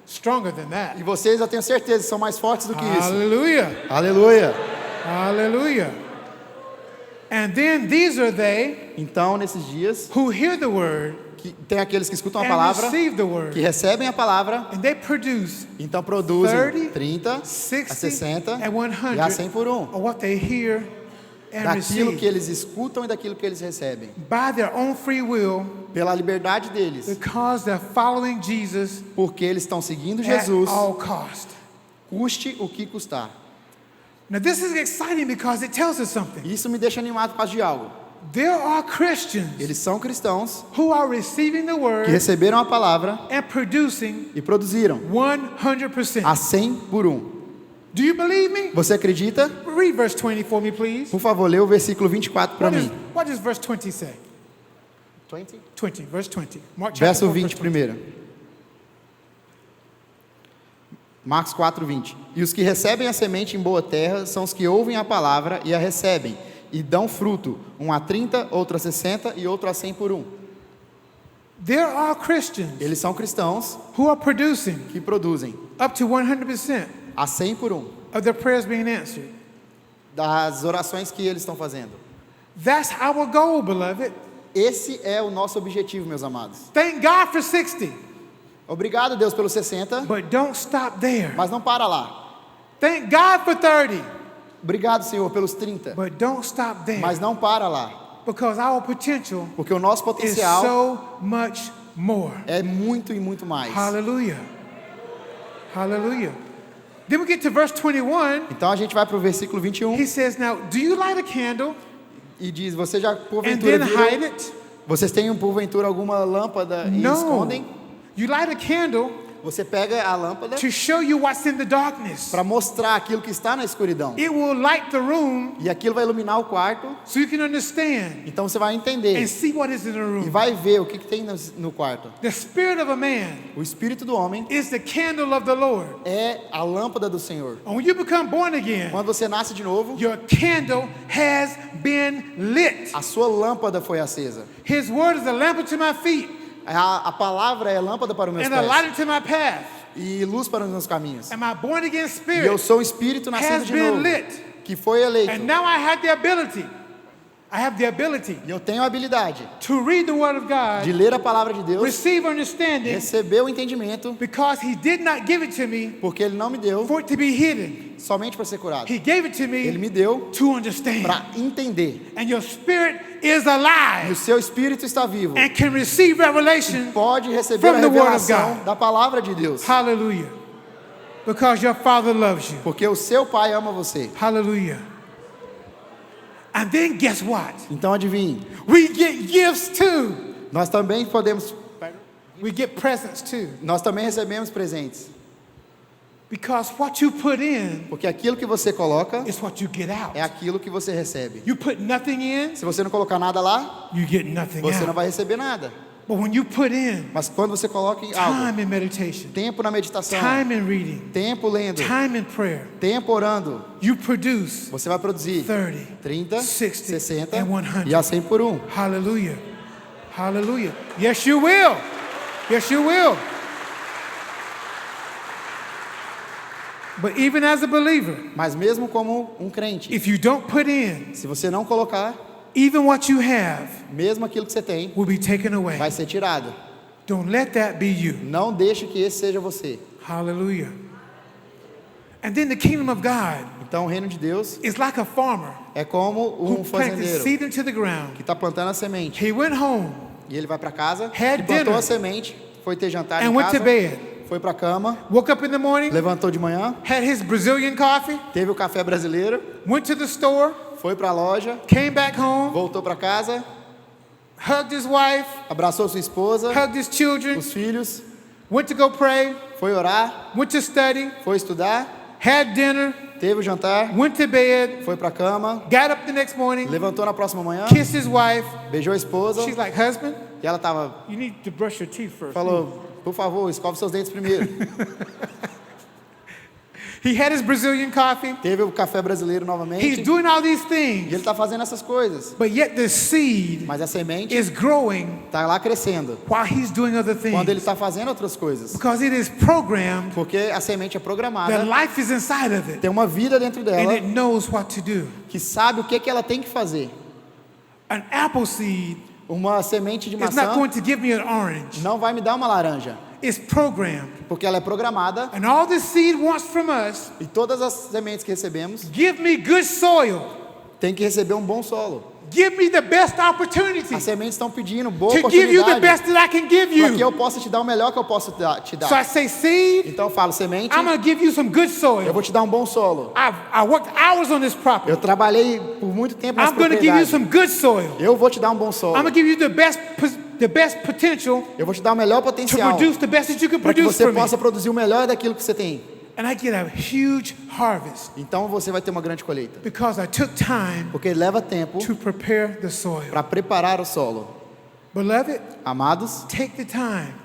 Stronger than that. E vocês, eu tenho certeza, são mais fortes do que isso. Hallelujah. Aleluia. Hallelujah. And then these are they Então, nesses dias, who hear the word que tem aqueles que escutam a and palavra, receive the que word, recebem a palavra, and they produce então produzem 30, 30, a 60, 60 and 100 e a 100 por um. of what they hear and Daquilo receive que eles escutam e daquilo que eles recebem. by their own free will, Pela liberdade deles. because they're following Jesus Porque eles estão seguindo at Jesus, all cost. custe o que custar. Now this is exciting because it tells us something. Isso me deixa animado por causa de algo. There are Christians Eles são cristãos who are receiving the que word receberam a palavra and producing e produziram 100%. a 100 por um. Do you believe me? Você acredita? Read verse 20 for me, please. Por favor, lê o versículo 24 para mim. What does verse 20 say? 20, verse 20. Mark chapter Verso 4, 20 verse 20. primeiro. Marcos 4, 20. E os que recebem a semente em boa terra são os que ouvem a palavra e a recebem, e dão fruto, um a 30, outro a 60 e outro a 100 por um. There are Christians Eles são cristãos who are producing que produzem up to 100% a 100 por um of their prayers being answered. das orações que eles estão fazendo. That's our goal, beloved. Esse é o nosso objetivo, meus amados. Thank God for 60, Obrigado, Deus, pelos 60, but don't stop there. mas não para lá. Thank God for 30, Obrigado, Senhor, pelos 30, but don't stop there. mas não para lá. Because our potential Porque o nosso is potencial so much more. é muito e muito mais. Hallelujah. Hallelujah. Then we get to verse 21. Então a gente vai para o versículo 21 He says, now, do you light a candle e diz: você já and porventura then viram, hide it? vocês têm porventura alguma lâmpada e No. escondem? You light a candle Você pega a lâmpada to show you what's in the darkness. para mostrar aquilo que está na escuridão. It will light the room E aquilo vai iluminar o quarto, so you can understand então você vai and entender see what is in the e room. vai ver o que tem no quarto. The spirit of a man O espírito do homem is the candle of the Lord. é a lâmpada do Senhor. And when you become born again, Quando você nasce de novo, your candle has been lit. a sua lâmpada foi acesa. His word is a lamp unto my feet A palavra é lâmpada para os meus and a light pés unto my path. e luz para os meus caminhos. And my born again E eu spirit sou um espírito nascido has de been novo, lit. que foi eleito. And now I have the ability E eu tenho a habilidade to read the word of de God, ler a palavra de Deus, receive understanding, receber o entendimento, because he did not give it to me porque Ele não me deu for it to be hidden. somente para ser curado. He gave it to Ele me me deu to understand. para entender. And your spirit is E o alive seu espírito está vivo. and can receive revelation. Pode receber From a the word of revelação God. da palavra de Deus. Hallelujah. Because your Father loves you. Porque o seu Pai ama você. Hallelujah. And then guess what? Então adivinhe, We get gifts too. nós também podemos, We get presents too. nós também recebemos presentes. Because what you put in Porque aquilo que você coloca is what you get out. é aquilo que você recebe. You put nothing in, Se você não colocar nada lá, you get nothing você não out. vai receber nada. But when you put in Mas quando você coloca em algo, time in meditation, tempo na meditação, time in reading, tempo lendo, time in prayer, tempo orando, you produce você vai produzir 30, 30, 60, 60 and 100. e a 100 por um. Hallelujah. Hallelujah. Yes, you will. Yes, you will. But even as a believer, Mas mesmo como um crente, if you don't put in, se você não colocar, even what you have mesmo aquilo que você tem, will be taken away. vai ser tirado. Don't let that be you. Não deixe que esse seja você. Hallelujah. And then the kingdom of God Então o reino de Deus is like a farmer é como who um planted fazendeiro seed into the ground. que está plantando a semente. He went home E ele vai para casa, Had e plantou dinner. a semente, foi ter jantar and em went to casa, bed. foi para a cama, Woke up in the morning, levantou de manhã, had his Brazilian coffee, teve o café brasileiro, went to the store, foi para a loja, came back home, voltou para casa, hugged his wife, abraçou sua esposa, hugged his children, os filhos, went to go pray, foi orar, went to study, foi estudar, had dinner, teve o jantar, went to bed, foi para a cama, got up the next morning, levantou na próxima manhã, kissed his wife. beijou a esposa, She's like, husband, e ela tava, you need to brush your teeth first. falou, por favor, escove seus dentes primeiro. He had his Brazilian coffee. Teve o café brasileiro He's novamente, doing all these e things, ele está fazendo essas coisas. but yet the seed Mas a semente is growing está lá crescendo, while he's doing other quando ele things. está fazendo outras coisas. Because it is programmed, Porque a semente é the programada, life is inside of it, tem uma vida dentro and dela, it knows what to do. que sabe o que ela tem que fazer. An apple seed Uma semente de is not maçã going to give me an orange. não vai me dar uma laranja, It's programmed. porque ela é programada, And all this seed wants from us, e todas as sementes que recebemos give me good soil. tem que receber um bom solo. Give me the best opportunity As sementes estão pedindo boa to give you the oportunidade best that I can give para que eu you. possa te dar o melhor que eu posso te So I dar. say, seed, Então eu falo, semente, I'm going to give you some good eu soil. vou te dar um bom solo. I worked hours on this property. Eu trabalhei por muito tempo nessa I'm going to give you propriedade. some good soil. Eu vou te dar um bom solo. I'm going to give you the best potential Eu vou te dar o melhor to potencial produce the best that you can para que produce você for me. possa produzir o melhor daquilo que você tem. And I get a huge harvest Então você vai ter uma grande colheita. because I took time Porque leva tempo to prepare the soil. para preparar o solo. Beloved, Amados, take the time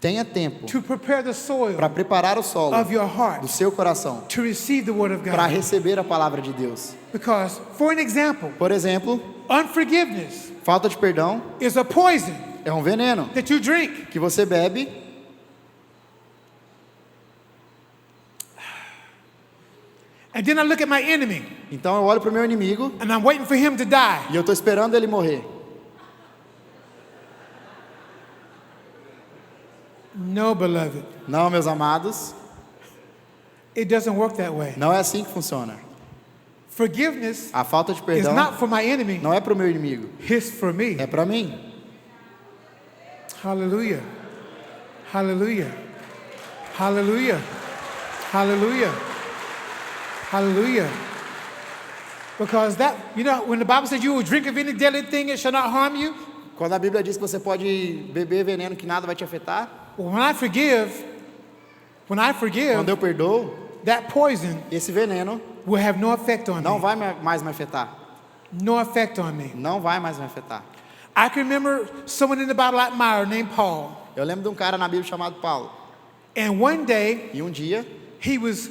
tenha tempo to prepare the soil para preparar o solo of your heart do seu coração to receive the word of para God. receber a palavra de Deus. Because, for an example, Por exemplo, unforgiveness falta de perdão is a poison é um veneno that you drink. que você bebe. And then I look at my enemy Então eu olho para o meu inimigo and I'm waiting for him to die. e eu estou esperando ele morrer. No, beloved, Não, meus amados, it doesn't work that way. não é assim que funciona. Forgiveness A falta de is perdão not for my enemy, não é para o meu inimigo, it's for me. é para mim. Hallelujah. Hallelujah. Hallelujah. Hallelujah. Hallelujah. Because that, when the Bible says you will drink of any deadly thing, it shall not harm you. Quando a Bíblia diz que você pode beber veneno que nada vai te afetar, Well, when I forgive, quando eu perdoo, that poison esse veneno will have no effect on não me. vai mais me afetar. No effect on me. Não vai mais me afetar. I can remember someone in the Bible I admire named Paul. Eu lembro de um cara na Bíblia chamado Paulo. And one day, E um dia, he was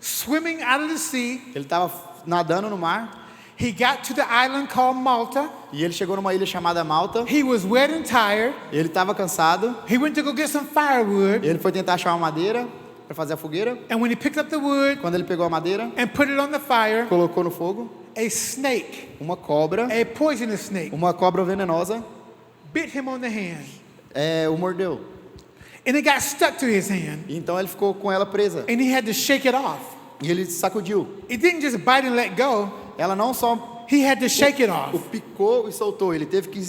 swimming out of the sea. ele estava nadando no mar He got to the island called Malta. e ele chegou numa ilha chamada Malta. He was wet and tired. Ele estava cansado. He went to go get some firewood. Ele foi tentar achar uma madeira para fazer a fogueira. And when he picked up the wood Quando ele pegou a madeira, and put it on the fire, colocou no fogo, a snake, uma cobra, a poisonous snake, uma cobra venenosa, bit him on the hand. o mordeu. And it got stuck to his hand. E então ele ficou com ela presa. And he had to shake it off. E ele sacudiu. It didn't just bite and let go. Ela não só He had to shake it o off. picou e soltou, ele teve que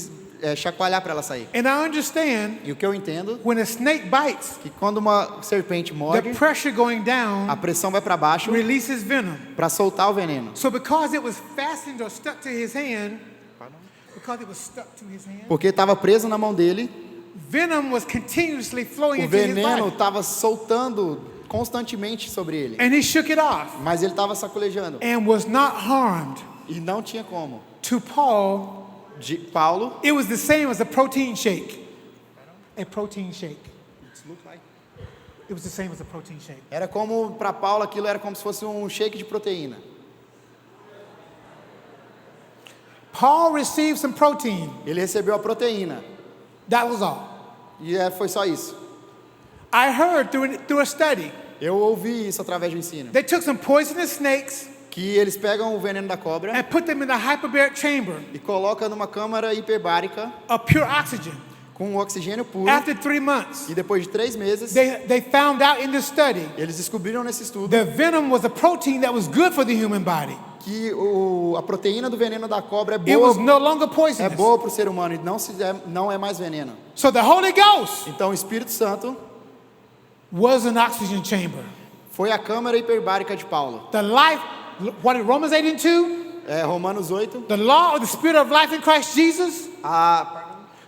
chacoalhar para ela sair. And I understand E o que eu entendo when a snake bites, que quando uma serpente the morde, pressure going a down pressão vai para baixo releases venom. para soltar o veneno. So because it was fastened or stuck to his hand, Porque estava preso na mão dele, venom was continuously flowing o into his veneno body. estava soltando constantemente sobre ele. And he shook it off Mas ele estava sacolejando. and was not harmed. E não tinha como. To Paul, De Paulo, it was the same as a protein shake. A protein shake. It was the same as a protein shake. era como, para Paulo, aquilo era como se fosse um shake de proteína. Paul received some protein. Ele recebeu a proteína. That was all. E foi só isso. I heard through a study, Eu ouvi isso através do ensino. they took some poisonous snakes Que eles pegam o veneno da cobra and put them in the hyperbaric chamber e colocam numa câmara hiperbárica of pure oxygen. com oxigênio puro. After 3 months, E depois de 3 meses, they found out in the study eles descobriram nesse estudo the venom was a protein that was good for the human body. que a proteína do veneno da cobra é It was boa, no longer poisonous. para o ser humano e não é mais veneno. So the Holy Ghost Então o Espírito Santo was an oxygen chamber. foi a câmara hiperbárica de Paulo. The life, what did Romans 8:2? Romanos 8, The law of the Spirit of life in Christ Jesus. a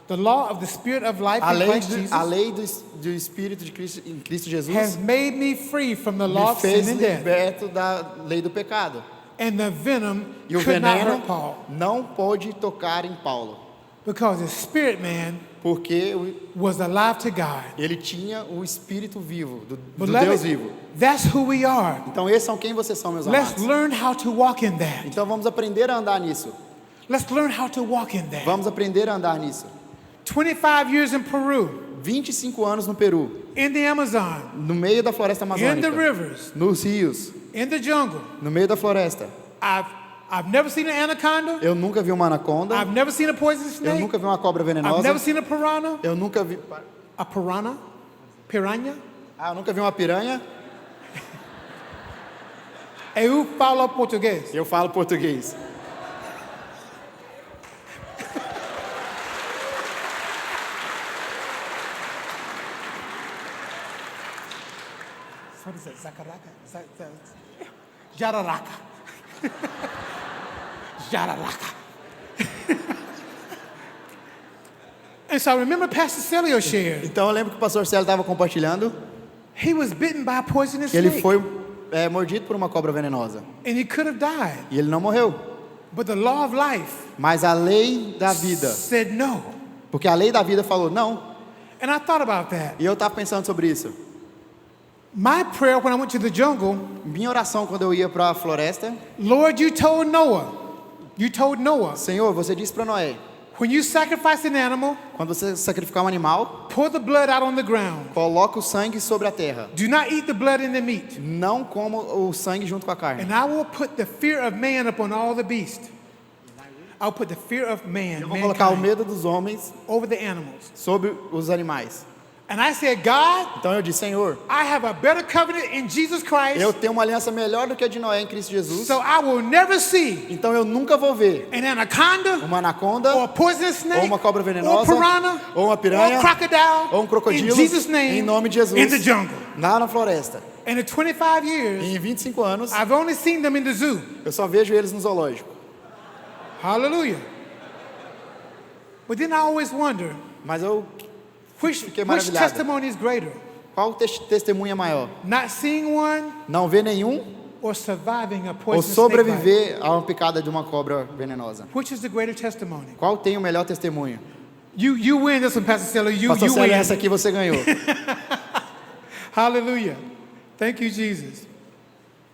The law of the Spirit of life A in lei, Christ Jesus a lei do Espírito de Cristo, em Cristo Jesus has made me free from the law me of sin fez and death. liberto da lei do pecado. And the venom E o could not veneno hurt Paul não pôde tocar em Paulo, because his spirit man porque was alive to God. ele tinha o Espírito vivo, do Beloved, Deus vivo. that's who we are. Então esses são quem vocês são, meus Let's amados. learn how to walk in that. Então vamos aprender a andar nisso. Let's learn how to walk in that. Vamos aprender a andar nisso. 25 years in Peru, 25 anos no Peru, in the Amazon, no meio da floresta in the amazônica, rivers, nos rios, in the jungle. no meio da floresta. I've never seen an anaconda. Eu nunca vi uma anaconda, I've never seen a poisonous eu snake. nunca vi uma cobra I've venenosa, never seen a piranha. eu nunca vi... A piranha? Piranha? eu nunca vi uma piranha. Eu falo português. Eu falo português. What is it? Zacaraca? Jararaca. Jararaca. And so I remember Pastor Celio shared. Então eu lembro que o pastor Célio estava compartilhando He was bitten by a poisonous que ele snake. foi mordido por uma cobra venenosa. And he could have died. E ele não morreu. But the law of life Mas a lei da vida, said no. porque a lei da vida falou não. And I thought about that. E eu estava pensando sobre isso. My prayer when I went to the jungle, Minha oração quando eu ia para a floresta, Lord, you told Noah, Senhor, você disse para Noé, when you sacrifice an animal, quando você sacrificar um animal, pour the blood out on the ground. coloca o sangue sobre a terra. Do not eat the blood in the meat. Não coma o sangue junto com a carne. And I will put the fear of man upon all the beasts. I'll put the fear of man, Eu vou colocar o mankind, medo dos homens over the animals. sobre os animais. And I said, God, Então eu disse, Senhor, I have a better covenant in Jesus Christ, eu tenho uma aliança melhor do que a de Noé em Cristo Jesus. so I will never see Então eu nunca vou ver an anaconda uma anaconda, or a poisonous snake ou uma cobra or venenosa, piranha ou uma or piranha, crocodile ou um crocodilo, in Jesus' name em nome de Jesus, in the jungle. lá na floresta. And in 25 years, E em 25 anos, I've only seen them in the zoo. eu só vejo eles no zoológico. Hallelujah. But then I always wonder, Mas eu, which Fiquei maravilhado. testimony is greater? qual testemunha maior? Not seeing one Não ver nenhum or surviving a ou poisonous snake bite? sobreviver a uma picada de uma cobra venenosa? Which is the greater testimony? Qual tem o melhor testemunho? You win this one, Pastor Stella. You Pastor Célio, win. essa aqui você ganhou. Hallelujah. Thank you, Jesus.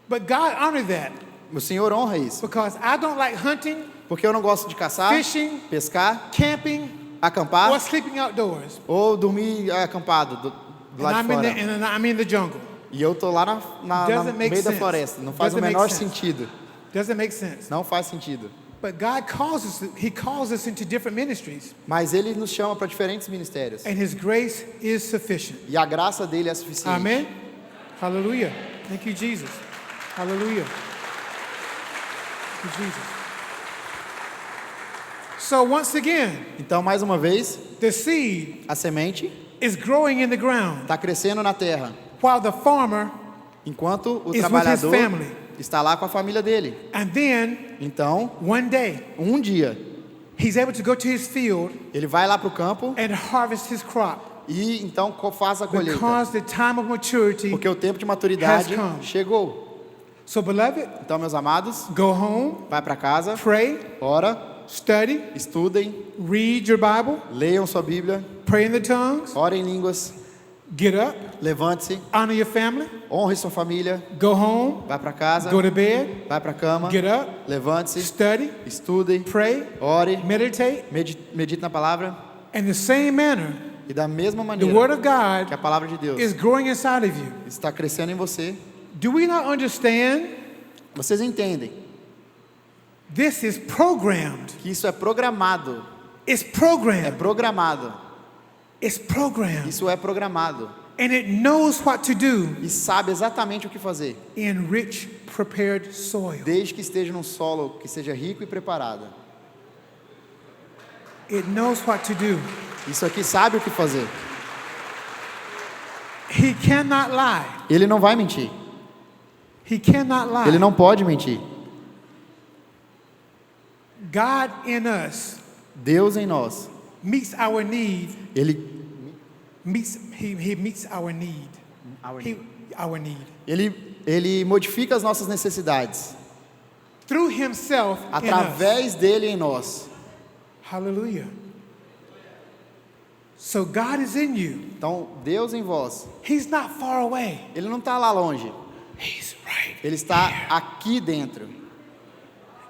But God honored that O Senhor honra isso. because I don't like hunting, Porque eu não gosto de caçar, fishing, pescar, camping, acampar or sleeping outdoors. ou dormir acampado do And lado de fora. I'm in the jungle. E eu tô lá no Doesn't make meio da sense. floresta. Não faz o Doesn't make menor sense. sentido. Doesn't make sense. Não faz sentido. But God calls us, He calls us into different ministries, Mas Ele nos chama para diferentes ministérios. and His grace is sufficient. E a graça dele é suficiente. Amen. Hallelujah. Thank you, Jesus. Hallelujah. Thank you, Jesus. So once again, Então, mais uma vez, the seed a semente is growing in the ground está crescendo na terra, while the farmer enquanto o is with his trabalhador family. está lá com a família dele. And then Então, one day um dia, he's able to go to his field ele vai lá para o campo and harvest his crop e então faz a colheita. because the time of maturity. Porque o tempo de maturidade has come. chegou. So beloved, Então, meus amados, go home, vai para casa, pray, ora, study, estudem, read your Bible, leiam sua Bíblia, pray in the tongues, orem em línguas, get up, levante-se, honor your family, honre sua família, go home, vai para casa, go to bed, vai para a cama, get up, levante-se, study, estudem, pray, ore, meditate, medite na palavra in the same manner. e da mesma The maneira Word of que God a palavra de Deus is growing inside of you. está crescendo em você. Do we not understand? Vocês entendem This is programmed. que isso é programado, It's programmed. programado, It's programmed. isso é programado And it knows what to do e sabe exatamente o que fazer, in rich, prepared soil. desde que esteja num solo que seja rico e preparado. It knows what to do. Isso aqui sabe o que fazer. He cannot lie. Ele não vai mentir. He cannot lie. Ele não pode mentir. God in us Deus em nós, meets our need. Ele He meets our need. Our need. ele modifica as nossas necessidades Through himself in us. através dele em nós. Hallelujah. So God is in you. Então, Deus em vós, He's not far away. ele não está lá longe. He's right. Ele está aqui dentro.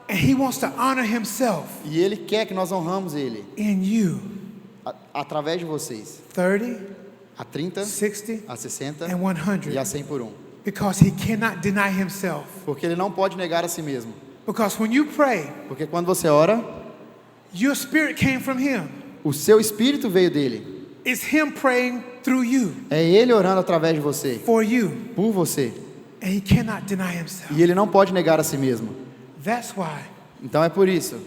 And he wants to honor himself E ele quer que nós honramos ele in you. através de vocês. 30, A 30, 60, a 60 and e a 100. 100 por 1. Because he cannot deny himself. Porque ele não pode negar a si mesmo. Because when you pray, Porque quando você ora, your spirit came from him. o seu espírito veio dele. It's him praying through you, É ele orando através de você, for you. por você. And he cannot deny himself. E ele não pode negar a si mesmo. That's why Então é por isso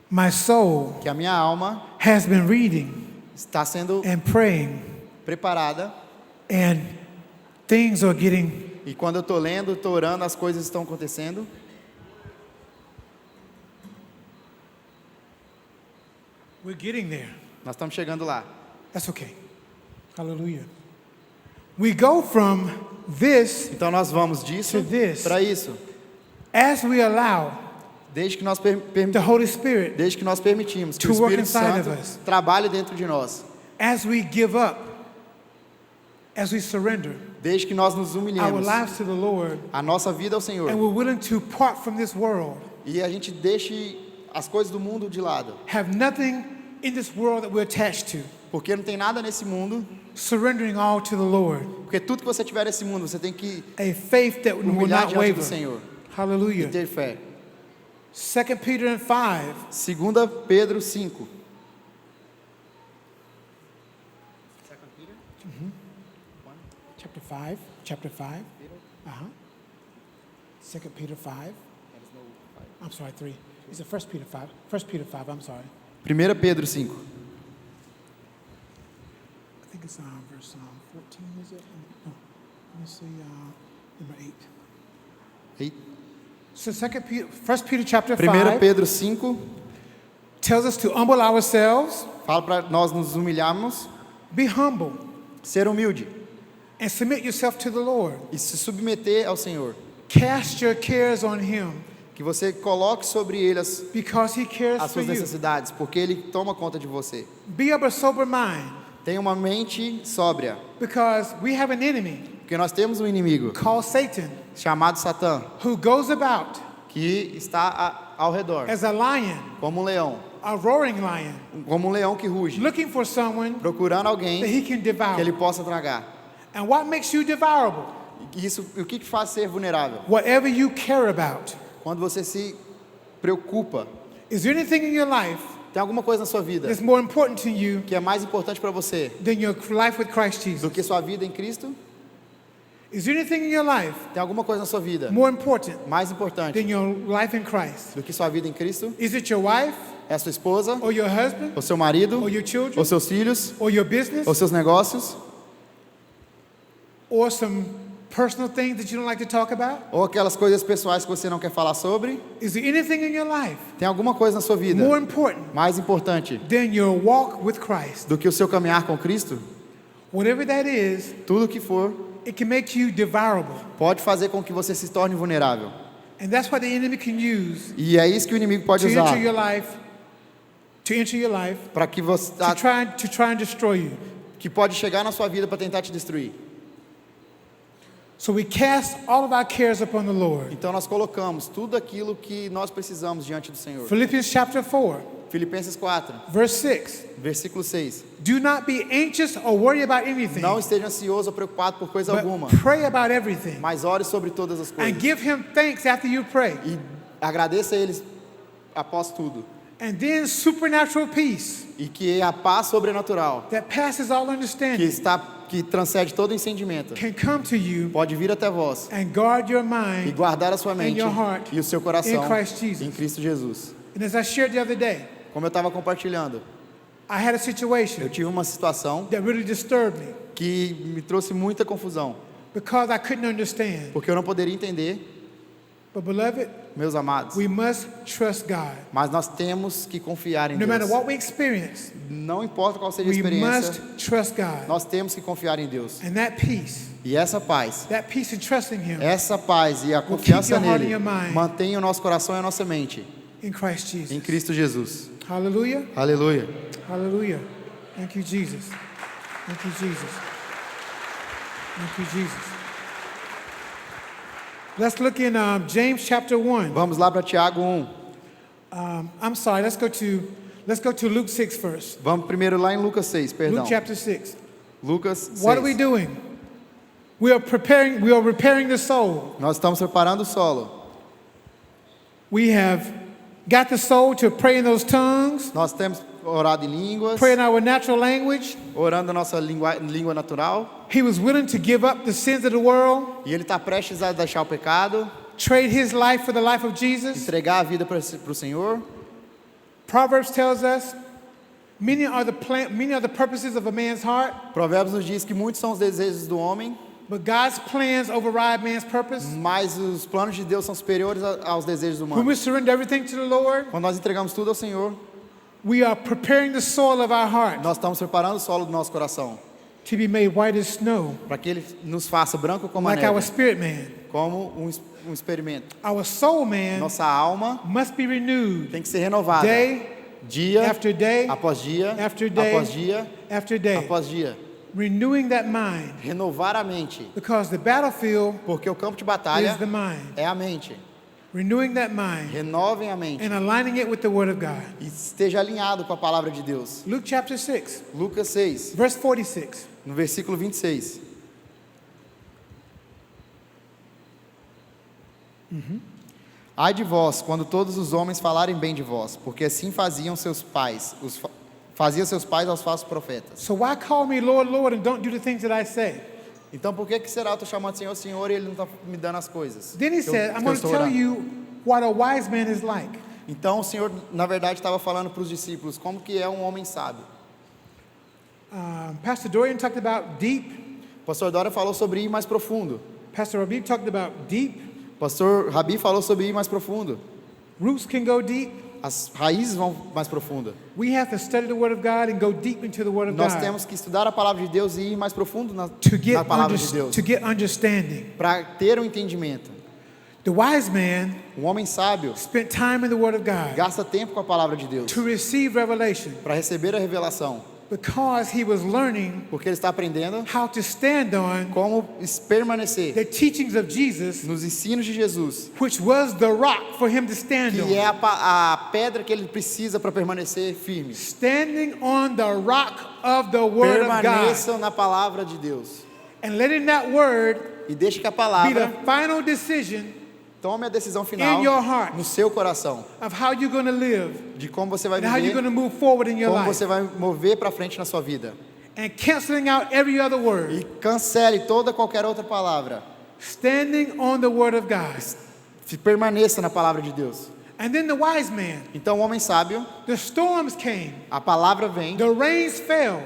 my soul que a minha alma has been reading está sendo and praying, preparada. and things are getting E quando eu estou lendo, estou orando, as coisas estão acontecendo. we're getting there. Nós estamos chegando lá. That's okay. Hallelujah. We go from this Então nós vamos disso To this. para isso. as we allow Desde que nós, the Holy Spirit, desde que nós permitimos que To o work Espírito inside Santo of us. trabalhe dentro de nós. as we give up, as we surrender Desde que nós nos our humilhemos lives to the Lord, a nossa vida ao Senhor. and we're willing to part from this world, E a gente deixe as coisas do mundo de lado. have nothing in this world that we're attached to, Porque não tem nada nesse mundo. surrendering all to the Lord. Porque tudo que você tiver nesse mundo, você tem que A faith that will humilhar not diante waver. do Senhor e Hallelujah. ter fé. 2 Peter and 5. 2 Pedro 5. chapter 5. Uh-huh. 2 Peter 5. I'm sorry, 3. It's a 1 Peter 5. 1 Peter 5, I'm sorry. 1 Pedro 5. I think it's verse 14, is it? No. Let me see, number 8. 8. So 1 Peter chapter 1 5 Pedro 5 tells us to humble ourselves, fala para nós nos humilharmos, be humble, ser humilde and submit yourself to the Lord. e se submeter ao Senhor. Cast your cares on Him Que você coloque sobre Ele because He cares as for suas you. necessidades, porque Ele toma conta de você. Be of a sober mind Tenha uma mente sóbria, because we have an enemy porque nós temos um inimigo called Satan chamado Satã, who goes about que está ao redor, as a lion, como um leão, a roaring lion, como um leão que ruge, looking for someone procurando alguém that he can que devour. ele possa tragar. And what makes you devourable? Isso, o que faz ser vulnerável? Whatever you care about. Quando você se preocupa, Is there anything in your life tem alguma coisa na sua vida that's more important to you que é mais importante para você than your life with Christ do Jesus? que sua vida em Cristo? Is there anything in your life Tem alguma coisa na sua vida more important mais importante than your life in Christ? do que sua vida em Cristo? Is it your wife É a sua esposa, or your husband ou seu marido, or your children ou seus filhos, or your business ou seus negócios, or some personal things that you don't like to talk about? ou aquelas coisas pessoais que você não quer falar sobre? Is there anything in your life Tem alguma coisa na sua vida more important mais importante than your walk with Christ? do que o seu caminhar com Cristo? Whatever that is, Tudo que for it can make you devourable. pode fazer com que você se torne vulnerável. And that's what the enemy can use E é isso que o inimigo pode to usar enter your life para que você to try and destroy you. que pode chegar na sua vida para tentar te destruir. So we cast all of our cares upon the Lord. Então nós colocamos tudo aquilo que nós precisamos diante do Senhor. Philippians chapter 4, Filipenses 4, verse 6. versículo 6. Do not be anxious or worry about anything, Não esteja ansioso ou preocupado por coisa alguma, but pray about everything. mas ore sobre todas as And coisas. give Him thanks after you pray. E agradeça a eles após tudo. And then supernatural peace E que a paz sobrenatural, that passes all understanding que transcende todo entendimento, can come to you pode vir até vós and guard your e mind. guardar a sua and mente your heart e o seu coração in Christ Jesus. em Cristo Jesus. And as I shared the other day, Como eu estava compartilhando, I had a eu situation tive uma situação that really disturbed me que me trouxe muita confusão, because I couldn't understand. porque eu não poderia entender, But beloved, meus amados, we must trust God. mas nós temos que confiar em No matter Deus. what we experience, Não importa qual seja a we experiência, must trust God. nós temos que confiar em Deus. And that peace E essa paz, in trusting Him essa paz e a keep confiança your heart nele and your mind. mantém o nosso coração e a nossa mente in Christ em Jesus. Cristo Jesus. Hallelujah. Aleluia. Hallelujah. Thank you, Jesus. Thank you, Jesus. Thank you, Jesus. Let's look in James chapter 1. Vamos lá para Tiago 1. I'm sorry, let's go to Luke 6 first. Vamos primeiro lá em Lucas 6, perdão. Luke chapter 6. Lucas 6. What are we doing? We are repairing the soul. Nós estamos preparando o solo. We have got the soul to pray in those tongues, Nós temos orado em línguas, pray in our natural language. orando a nossa língua natural. He was willing to give up the sins of the world, E ele está prestes a deixar o pecado, trade his life for the life of Jesus. entregar a vida para o Senhor. Proverbs tells us, many are the purposes of a man's heart, Provérbios nos diz que muitos são os desejos do homem, but God's plans override man's purpose. mas os planos de Deus são superiores aos desejos When humanos. we surrender everything to the Lord, Quando nós entregamos tudo ao Senhor, we are preparing the soil of our heart nós estamos preparando o solo do nosso coração, to be made white as snow, para que ele nos faça branco como a like our neve, spirit man. como um experimento. Our soul man Nossa alma must be renewed tem que ser renovada, day dia after day após dia, after day após dia, after day, após dia. renewing that mind, Renovar a mente, because the battlefield porque o campo de is batalha the mind. é a mente. Renewing that mind Renovem a mente and aligning it with the Word of God. e esteja alinhado com a palavra de Deus. Luke chapter 6, Lucas 6, verse 46. no versículo 26. Ai de vós, quando todos os homens falarem bem de vós, porque assim faziam seus pais, fazia seus pais aos falsos profetas. So why call me Lord, Lord, and don't do the things that I say? Então por que será eu estou chamando Senhor, Senhor, e Ele não está me dando as coisas? Then he que eu- said, que I'm eu going to estou tell orando? you what a wise man is like. Então o Senhor, na verdade, estava falando para os discípulos como que é um homem sábio. Pastor Dorian talked about deep. O pastor Dória falou sobre ir mais profundo. Pastor Rabi talked about deep. O pastor Rabi falou sobre ir mais profundo. Roots can go deep. As raízes vão mais profundo. We have to study the Word of God and go deep into the Word of Nós God temos que estudar a palavra de Deus e ir mais profundo na to palavra de Deus, get understanding. para ter um entendimento. The wise man Um homem sábio spent time in the Word of God gasta tempo com a palavra de Deus to receive revelation para receber a revelação, because he was learning porque ele está aprendendo how to stand on como permanecer the teachings of Jesus, nos ensinos de Jesus, which was the rock for him to stand que on. é a pedra que ele precisa para permanecer firme. Standing on the rock of the Word of God Permaneçam na palavra de Deus and letting that Word e deixe que a be palavra the final decision tome a decisão final in your heart no seu coração, of how you're going to live de como você vai and how you're viver, going to move forward in your como life. você vai mover para frente na sua vida. And canceling out every other word. E cancele toda qualquer outra palavra. Standing on the Word of God. Se permaneça na palavra de Deus. And then the wise man, Então o homem sábio, the storms came, a palavra vem, the rains fell,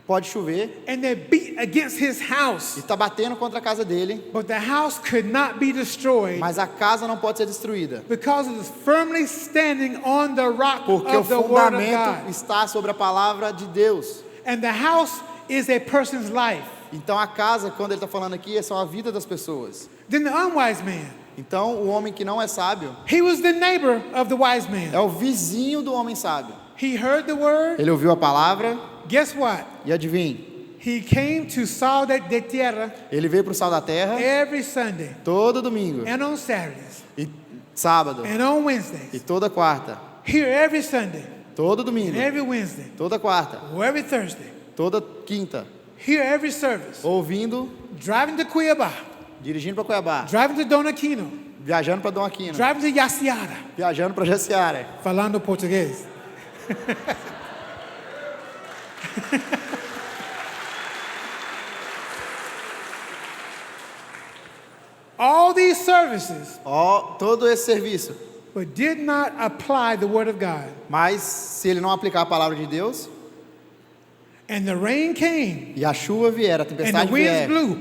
pode chover, and they beat against his e house. está batendo contra a casa dele, But the house could not be destroyed mas a casa não pode ser destruída, because it was firmly standing on the rock porque o of the Word of fundamento God. está sobre a palavra de Deus. And the house is a person's life. Então a casa, quando ele está falando aqui, é só a vida das pessoas. Then the unwise man, Então o homem que não é sábio he was the neighbor of the wise é man. o vizinho do homem sábio. He heard the word. Ele ouviu a palavra Guess what? e adivinhe, He came to Sal de Tierra ele veio para o sal da terra every Sunday todo domingo and on Saturdays e sábado and on e Wednesdays. toda quarta, Here every Sunday todo and domingo, every Wednesday toda quarta, or every Thursday. toda quinta, Here every service. ouvindo, Driving to Cuiabá, dirigindo para Cuiabá, driving to Dona Aquino, viajando para Dom Aquino, driving to Yaciara, viajando para Jaciara, falando português. All these services, todo esse serviço. but did not apply the Word of God. Mas se ele não aplicar a palavra de Deus, And the rain came, e a chuva vier, a and the tempestade winds vier, blew,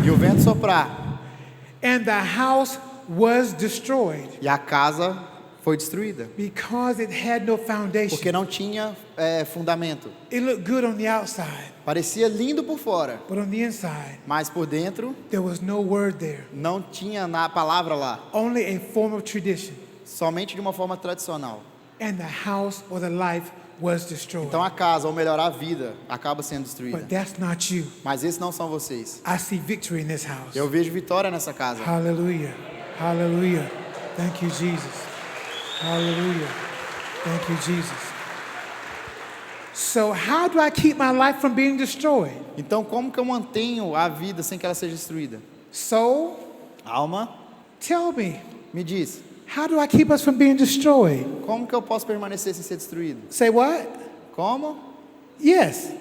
e o vento soprar, and the house was destroyed e a casa foi destruída, because it had no foundation. porque não tinha fundamento. It looked good on the outside, Parecia lindo por fora, but on the inside, mas por dentro there was no word there, não tinha na palavra lá, only a form of tradition. somente de uma forma tradicional. And the house or the life was destroyed. Então a casa, ou melhor, a vida, acaba sendo destruída. But that's not you. Mas esses não são vocês. I see victory in this house. Eu vejo vitória nessa casa. Hallelujah. Hallelujah. Thank you, Jesus. Hallelujah. Thank you, Jesus. So, how do I keep my life from being destroyed? Então como que eu mantenho a vida sem que ela seja destruída? Soul, Alma, tell me, me diz, how do I keep us from being destroyed? como que eu posso permanecer sem ser destruído? Say what? Como? Yes,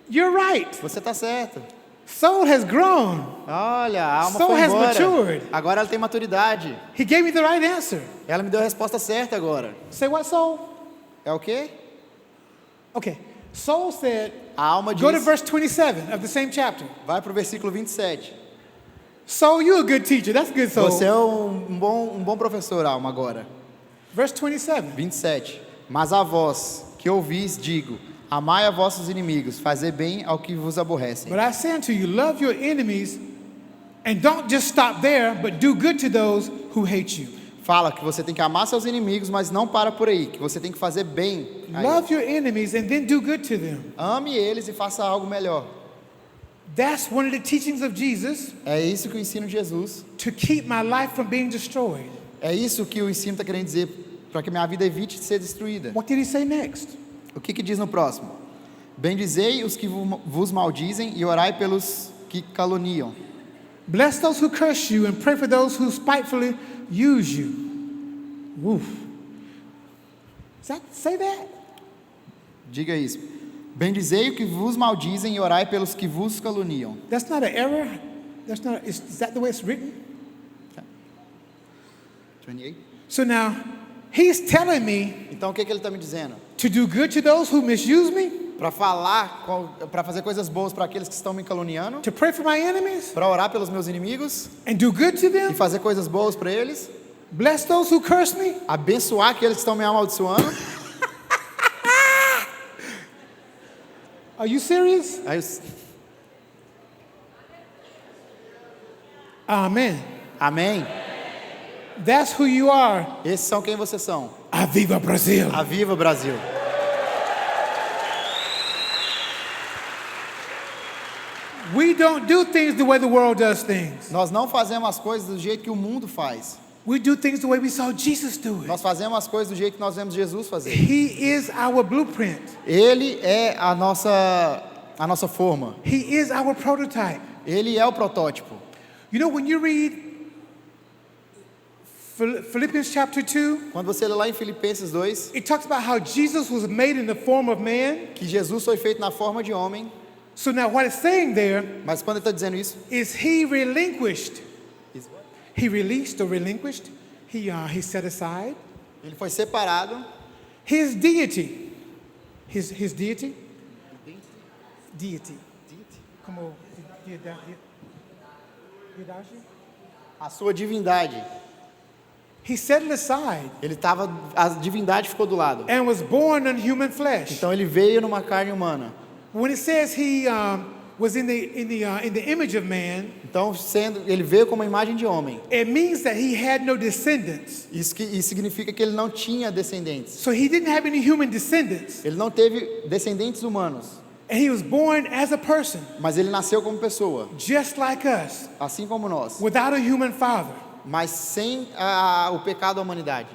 you're right. Você está certo. Soul has grown. Olha, a alma Soul foi has embora. matured. Agora ela tem maturidade. He gave me the right answer. Ela me deu a resposta certa agora. Say what, soul? É o quê? Okay. Soul said, A alma go to diz, verse 27 of the same chapter. vai para o versículo 27. Soul, you're a good teacher. That's good, soul. Você é um bom professor, alma, agora. Verse 27. 27. Mas a vós que ouvis, digo, amai a vossos inimigos, fazer bem ao que vos aborrecem. But I say unto you, love your enemies, and don't just stop there, but do good to those who hate you. Fala que você tem que amar seus inimigos, mas não para por aí, que você tem que fazer bem a eles. Love your enemies and then do good to them. Ame eles e faça algo melhor. That's one of the teachings of Jesus É isso que o ensino de Jesus, to keep my life from being destroyed. é isso que o ensino está querendo dizer, para que minha vida evite de ser destruída. What did he say next? O que diz no próximo? Bendizei os que vos maldizem e orai pelos que caluniam. Bless those who curse you and pray for those who spitefully use you. Woof. Say that? Diga isso. Bendizei o que vos maldizem e orai pelos que vos caluniam. That's not an error. That's not. Is that the way it's written? 28. So now, he's telling me Então o que ele está me dizendo? to do good to those who misuse me, Para falar, para fazer coisas boas para aqueles que estão me caluniando, to pray for my enemies, para orar pelos meus inimigos and do good to e them. fazer coisas boas para eles, Bless those who curse me. abençoar aqueles que estão me amaldiçoando. Are you serious? Aí, Amen. amém. That's who you are. Esses são quem vocês são. Aviva Brasil. Aviva Brasil. We don't do things the way the world does things. Nós não fazemos as coisas do jeito que o mundo faz. We do things the way we saw Jesus do it. Nós fazemos as coisas do jeito que nós vemos Jesus fazer. He is our blueprint. Ele é a nossa forma. He is our prototype. Ele é o protótipo. You know, when you read Philippians chapter 2, Quando você lê lá em Filipenses 2, it talks about how Jesus was made in the form of man. que Jesus foi feito na forma de homem, So now what it's saying there mas quando ele está dizendo isso, is he relinquished. He released or relinquished. He set aside ele foi separado, his deity. His deity? Deity. Como deidade? a sua divindade. He set it aside A divindade ficou do lado. and was born in human flesh. Então ele veio numa carne humana. When it says he was in the image of man, Então ele veio como uma imagem de homem. it means that he had no descendants. Isso significa que ele não tinha descendentes. So he didn't have any human descendants. Ele não teve descendentes humanos, And he was born as a person, mas ele nasceu como pessoa, just like us, assim como nós, without a human father. mas sem o pecado da humanidade.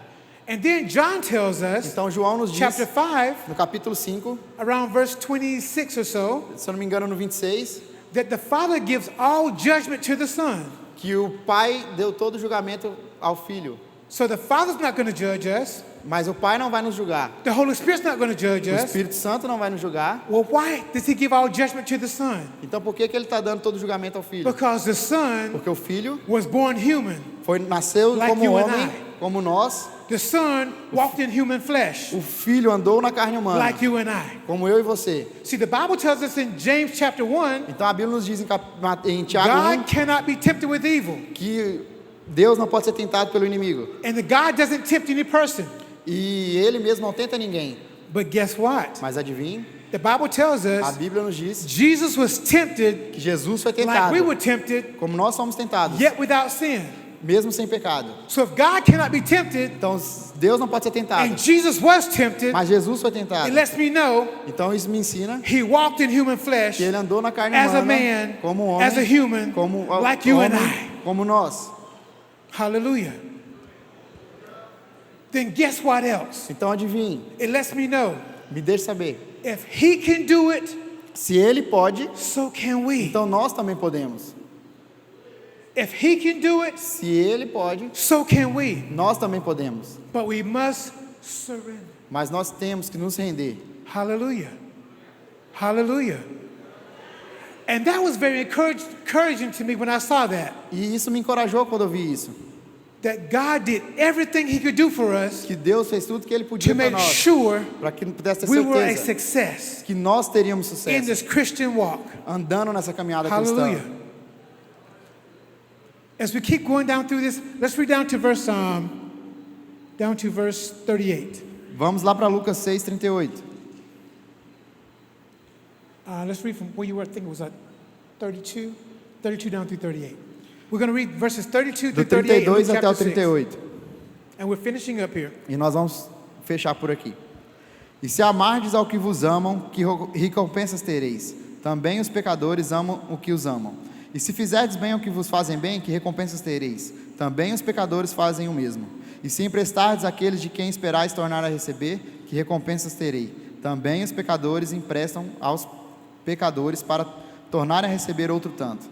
And then John tells us, Então João nos diz, chapter 5, no capítulo 5, around verse 26 or so, se eu não me engano no 26, that the Father gives all judgment to the Son. que o Pai deu todo o julgamento ao Filho. So the Father's not going to judge us. Mas o Pai não vai nos julgar. The Holy Spirit's not going to judge O us. Espírito Santo não vai nos julgar. Well, why does he give all judgment to the Son? Então por que ele está dando todo o julgamento ao Filho? Because the Son Porque o Filho was born human. nasceu Like como you and homem, I. como nós. The Son walked in human flesh, O Filho andou na carne humana, like you and I. como eu e você. See, the Bible tells us in James chapter 1, Então a Bíblia nos diz em Tiago 1 God cannot be tempted with evil. que Deus não pode ser tentado pelo inimigo. And the God doesn't tempt any person. E Ele mesmo não tenta ninguém. But guess what? Mas adivinhe, The Bible tells a us Bíblia nos diz Jesus was tempted que Jesus foi like tentado, we were tempted, como nós somos tentados, yet without sin. mesmo sem pecado. So if God cannot be tempted, Então Deus não pode ser tentado, and Jesus was tempted, mas Jesus foi tentado. it lets me know Então isso me ensina he walked in human flesh que ele andou na carne as a humana, man, como homem, as a human, como like you and homem, I. como nós. Hallelujah. Then guess what else? Então adivinhe, It lets me know me deixe saber. if he can do it, Se ele pode, so can we. então nós também podemos. If he can do it, Se ele pode, so can we. nós também podemos. But we must surrender. Mas nós temos que nos render. Hallelujah. Hallelujah. And that was very encouraging to me when I saw that. E isso me encorajou quando eu vi isso. That God did everything he could do for us Que Deus fez tudo que ele to podia para make nós, sure para que pudesse ter we were a certeza success que nós teríamos in sucesso this Christian walk. andando nessa caminhada Hallelujah. cristã. As we keep going down through this, let's read down to verse 38. Vamos lá para Lucas 6:38. Let's read from where you were. I think it was 32 down through 38. We're going to read verses 32 Do through 38 in Luke 32 até o chapter 6. 38. And we're finishing up here. E nós vamos fechar por aqui. E se amardes ao que vos amam, que recompensas tereis? Também os pecadores amam o que os amam. E se fizerdes bem ao que vos fazem bem, que recompensas tereis? Também os pecadores fazem o mesmo. E se emprestardes àqueles de quem esperais tornar a receber, que recompensas terei? Também os pecadores emprestam aos pecadores para tornar a receber outro tanto.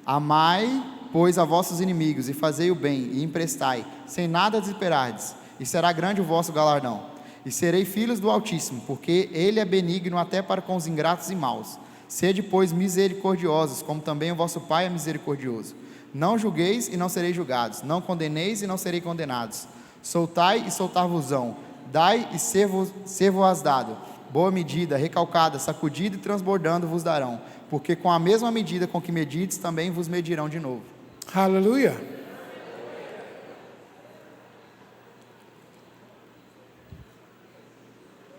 Amai, pois, a vossos inimigos, e fazei o bem, e emprestai, sem nada desesperardes, e será grande o vosso galardão. e serei filhos do Altíssimo, porque ele é benigno até para com os ingratos e maus. Sede, pois, misericordiosos, como também o vosso Pai é misericordioso. Não julgueis e não sereis julgados, não condeneis e não sereis condenados. Soltai e soltar-vos-ão, dai e ser-vos dado. Boa medida, recalcada, sacudida e transbordando vos darão, porque com a mesma medida com que medides, também vos medirão de novo. Hallelujah.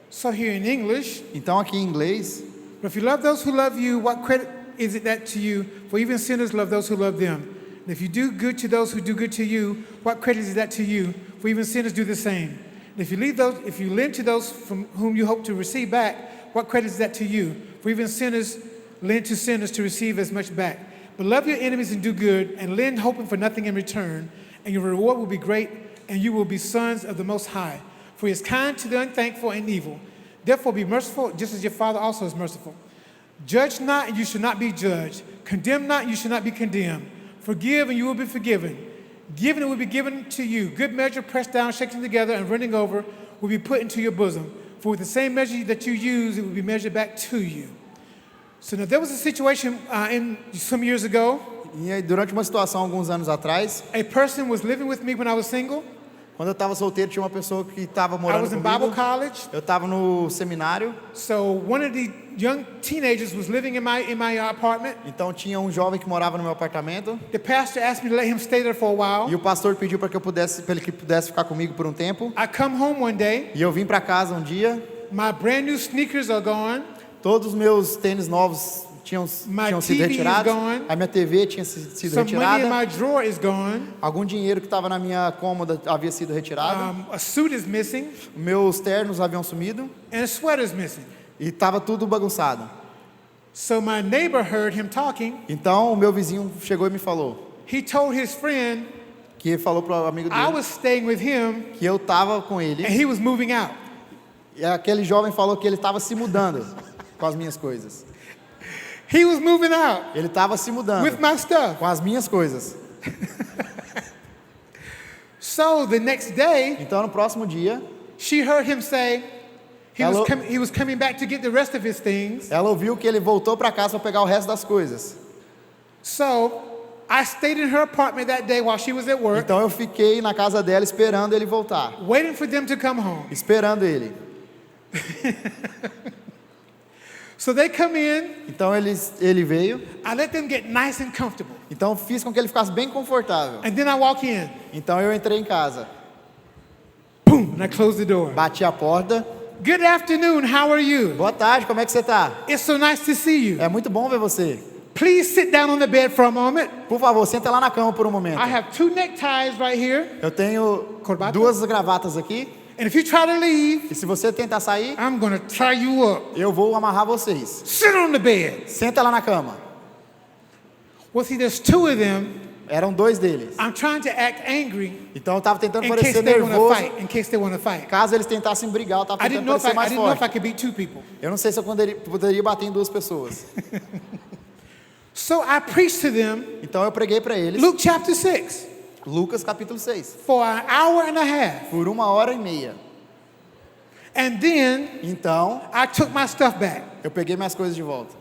So here in English, Então aqui em inglês, but if you love those who love you, what credit is it that to you? For even sinners love those who love them. And if you do good to those who do good to you, what credit is that to you? For even sinners do the same. And if you lend to those from whom you hope to receive back, what credit is that to you? For even sinners lend to sinners to receive as much back. But love your enemies and do good, and lend hoping for nothing in return, and your reward will be great, and you will be sons of the Most High. For he is kind to the unthankful and evil. Therefore be merciful, just as your Father also is merciful. Judge not, and you should not be judged. Condemn not, and you should not be condemned. Forgive, and you will be forgiven. Give, and it will be given to you. Good measure, pressed down, shaken together, and running over, will be put into your bosom. For with the same measure that you use, it will be measured back to you. So now there was a situation some years ago. e aí, durante uma situação alguns anos atrás, A person was living with me when I was single. quando eu estava solteiro, tinha uma pessoa que estava I morando was in Bible comigo. college. Eu estava no seminário, So one of the young teenagers was living in my apartment. então tinha um jovem que morava no meu apartamento. The pastor asked me to let him stay there for a while. E o pastor pediu para ele que pudesse ficar comigo por um tempo. I come home one day. E eu vim para casa um dia, My brand new sneakers are gone. todos os meus tênis novos tinham sido TV is retirados. gone. A minha TV tinha sido Some money in retirada. my drawer is gone. Algum dinheiro que estava na minha cômoda havia sido retirado. A suit is missing. Meus ternos haviam sumido. And a sweater is missing. E estava tudo bagunçado. So my neighbor heard him talking. Então o meu vizinho chegou e me falou. He told his friend Que ele falou para o amigo I dele was staying with him que eu estava com ele. and he was moving out. E aquele jovem falou que ele estava se mudando com as minhas coisas. He was moving out Ele estava se mudando with my stuff. com as minhas coisas. So the next day, Então no próximo dia, she heard him say Hello? he was coming back to get the rest of his things. ela ouviu que ele voltou para casa para pegar o resto das coisas. So I stayed in her apartment that day while she was at work, Então eu fiquei na casa dela esperando ele voltar, waiting for them to come home. esperando ele. So they come in. Então ele veio. I let them get nice and comfortable. Então fiz com que ele ficasse bem confortável. And then I walk in. Então eu entrei em casa, Boom, and I close the door. bati a porta. Good afternoon, how are you? Boa tarde, como é que você tá? It's so nice to see you. É muito bom ver você. Please sit down on the bed for a moment. Por favor, senta lá na cama por um momento. I have 2 neckties right here. Eu tenho Corbata? 2 gravatas aqui. And if you try to leave, E se você tentar sair, I'm going to tie you up. eu vou amarrar vocês. Sit on the bed. Senta lá na cama. Well, see, there's 2 of them. Eram 2 deles. I'm trying to act angry Então eu estava tentando in case parecer they want to nervoso. fight. In case they want to fight. Caso eles tentassem brigar, eu estava I didn't tentando know if parecer mais I didn't know if I forte. could beat 2 people. Eu não sei se eu poderia bater em 2 pessoas. So I preached to them Então eu preguei para eles Luke chapter 6 Lucas capítulo 6. for an hour and a half. Por 1h30. And then Então I took my stuff back. eu peguei minhas coisas de volta.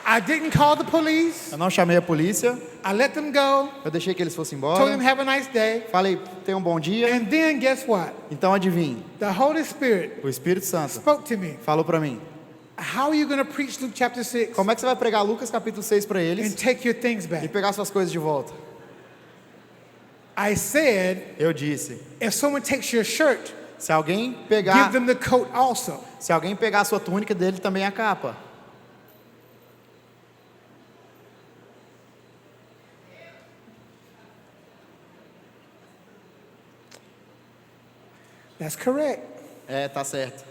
I didn't call the police. Eu não chamei a polícia. I let them go. Eu deixei que eles fossem Told embora. them have a nice day. Falei, tenha um bom dia. And then guess what? Então adivinhe, The Holy Spirit o Espírito Santo spoke to me. falou para mim. How are you going to preach Luke chapter 6 Como é que você vai pregar Lucas capítulo 6 para and eles take your things e back? pegar suas coisas de volta? I said, Eu disse, if someone takes your shirt, se alguém give pegar, them the coat also. se alguém pegar a sua túnica dele também a capa. That's correct. É, tá certo.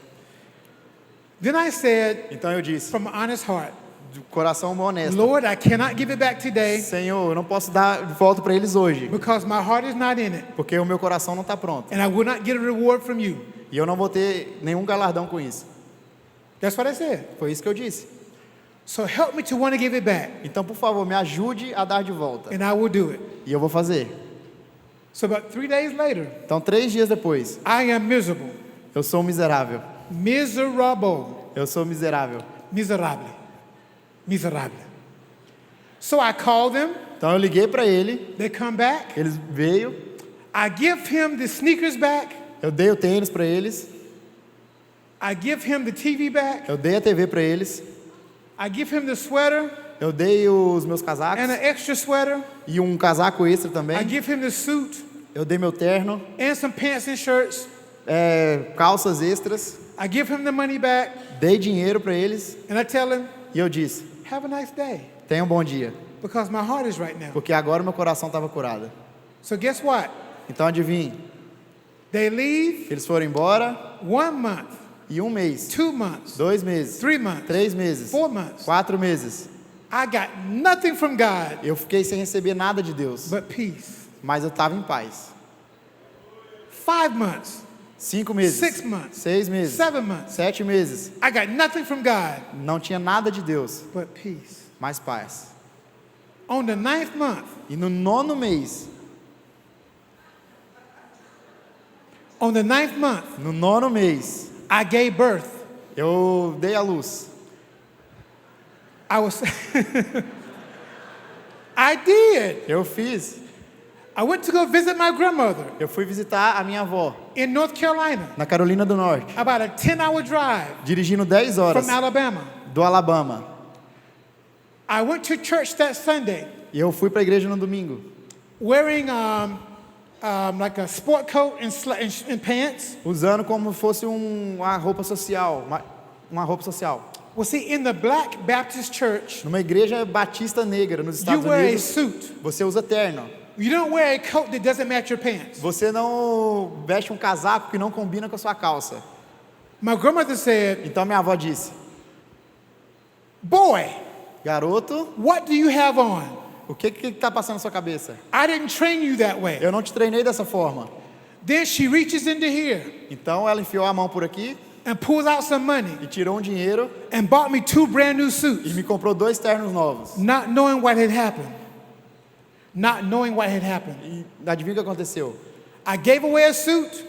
Then I said, Então eu disse, from an honest heart, de coração honesto, Lord, I cannot give it back today Senhor, eu não posso dar de volta para eles hoje, because my heart is not in it, porque o meu coração não está pronto. and I will not get a reward from you. E eu não vou ter nenhum galardão com isso. That's what I said. Foi isso que eu disse. So help me to want to give it back, Então, por favor, me ajude a dar de volta. and I will do it. E eu vou fazer. So about 3 days later, Então, 3 dias depois, I am miserable. eu sou um miserável. Miserable. Eu sou miserável. Miserable. Miserable. So I call them. Então, eu liguei para ele, They come back. eles veio, I give him the sneakers back. eu dei o tênis para eles, I give him the TV back. eu dei a TV para eles, I give him the sweater eu dei os meus casacos and an extra sweater. e um casaco extra I também, give him the suit eu dei meu terno, and some pants and shirts. calças extras, I give him the money back dei dinheiro para eles and I tell him, e eu disse, have a nice day, tenha um bom dia, because my heart is right now. porque agora meu coração estava curado. So guess what? Então adivinhe, They leave eles foram embora 1 month, e 1 mês, 2 months, 2 meses, 3 months, 3 meses, 4 months. 4 meses. I got nothing from God Eu fiquei sem receber nada de Deus, but peace. mas eu estava em paz. 5 months, 5 meses, 6 months, 6 meses, 7 months. 7 meses, I got nothing from God não tinha nada de Deus, but peace. mas paz. On the 9th month, E no 9º mês, on the 9th month, no 9º mês, I gave birth. eu dei a luz. I was, I did. Eu fiz. I went to go visit my grandmother Eu fui visitar a minha avó, in North Carolina, na Carolina do Norte, about a 10-hour drive dirigindo 10 horas from Alabama. do Alabama. I went to church that Sunday E eu fui para a igreja no domingo, wearing like a sport coat and pants. usando como fosse uma roupa social, uma roupa social. Well, see, in the Black Baptist Church, Numa igreja batista negra nos you Estados wear a Unidos, suit. você usa terno. You don't wear a coat that doesn't match your pants. Você não veste um casaco que não combina com a sua calça. My grandmother said, Então minha avó disse: boy, garoto, what do you have on? o que está passando na sua cabeça? I didn't train you that way. Eu não te treinei dessa forma. Then she reaches into here Então ela enfiou a mão por aqui and pulls out some money e tirou um dinheiro and bought me 2 brand new e suits, me comprou 2 ternos novos. not knowing what had happened. Not knowing what had happened. E adivinha o que aconteceu? I gave away a suit.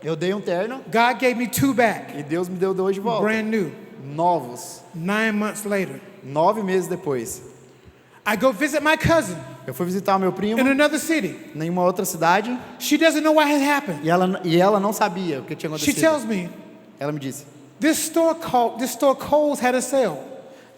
Eu dei um terno God gave me 2 back, e Deus me deu 2 de volta. brand new. Novos. 9 months later, 9 meses depois. I go visit my cousin Eu fui visitar o meu primo in another city. em uma outra cidade She doesn't know what had happened. e ela não sabia o que tinha She acontecido. tells me, Ela me disse this store Kohl's had a sale.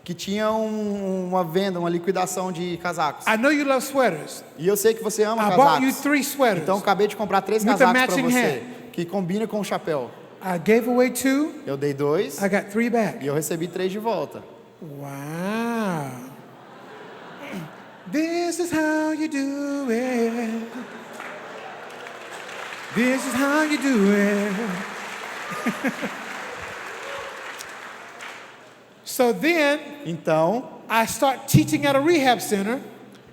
que tinha uma venda, uma liquidação de casacos. I know you love sweaters. E eu sei que você ama I bought you casacos. 3 sweaters. Então acabei de comprar 3 With a casacos para matching você que combina com o chapéu. I gave away 2. Eu dei 2 I got 3 back. e eu recebi 3 de volta. Wow. This is how you do it. This is how you do it. So then Então, I start teaching at a rehab center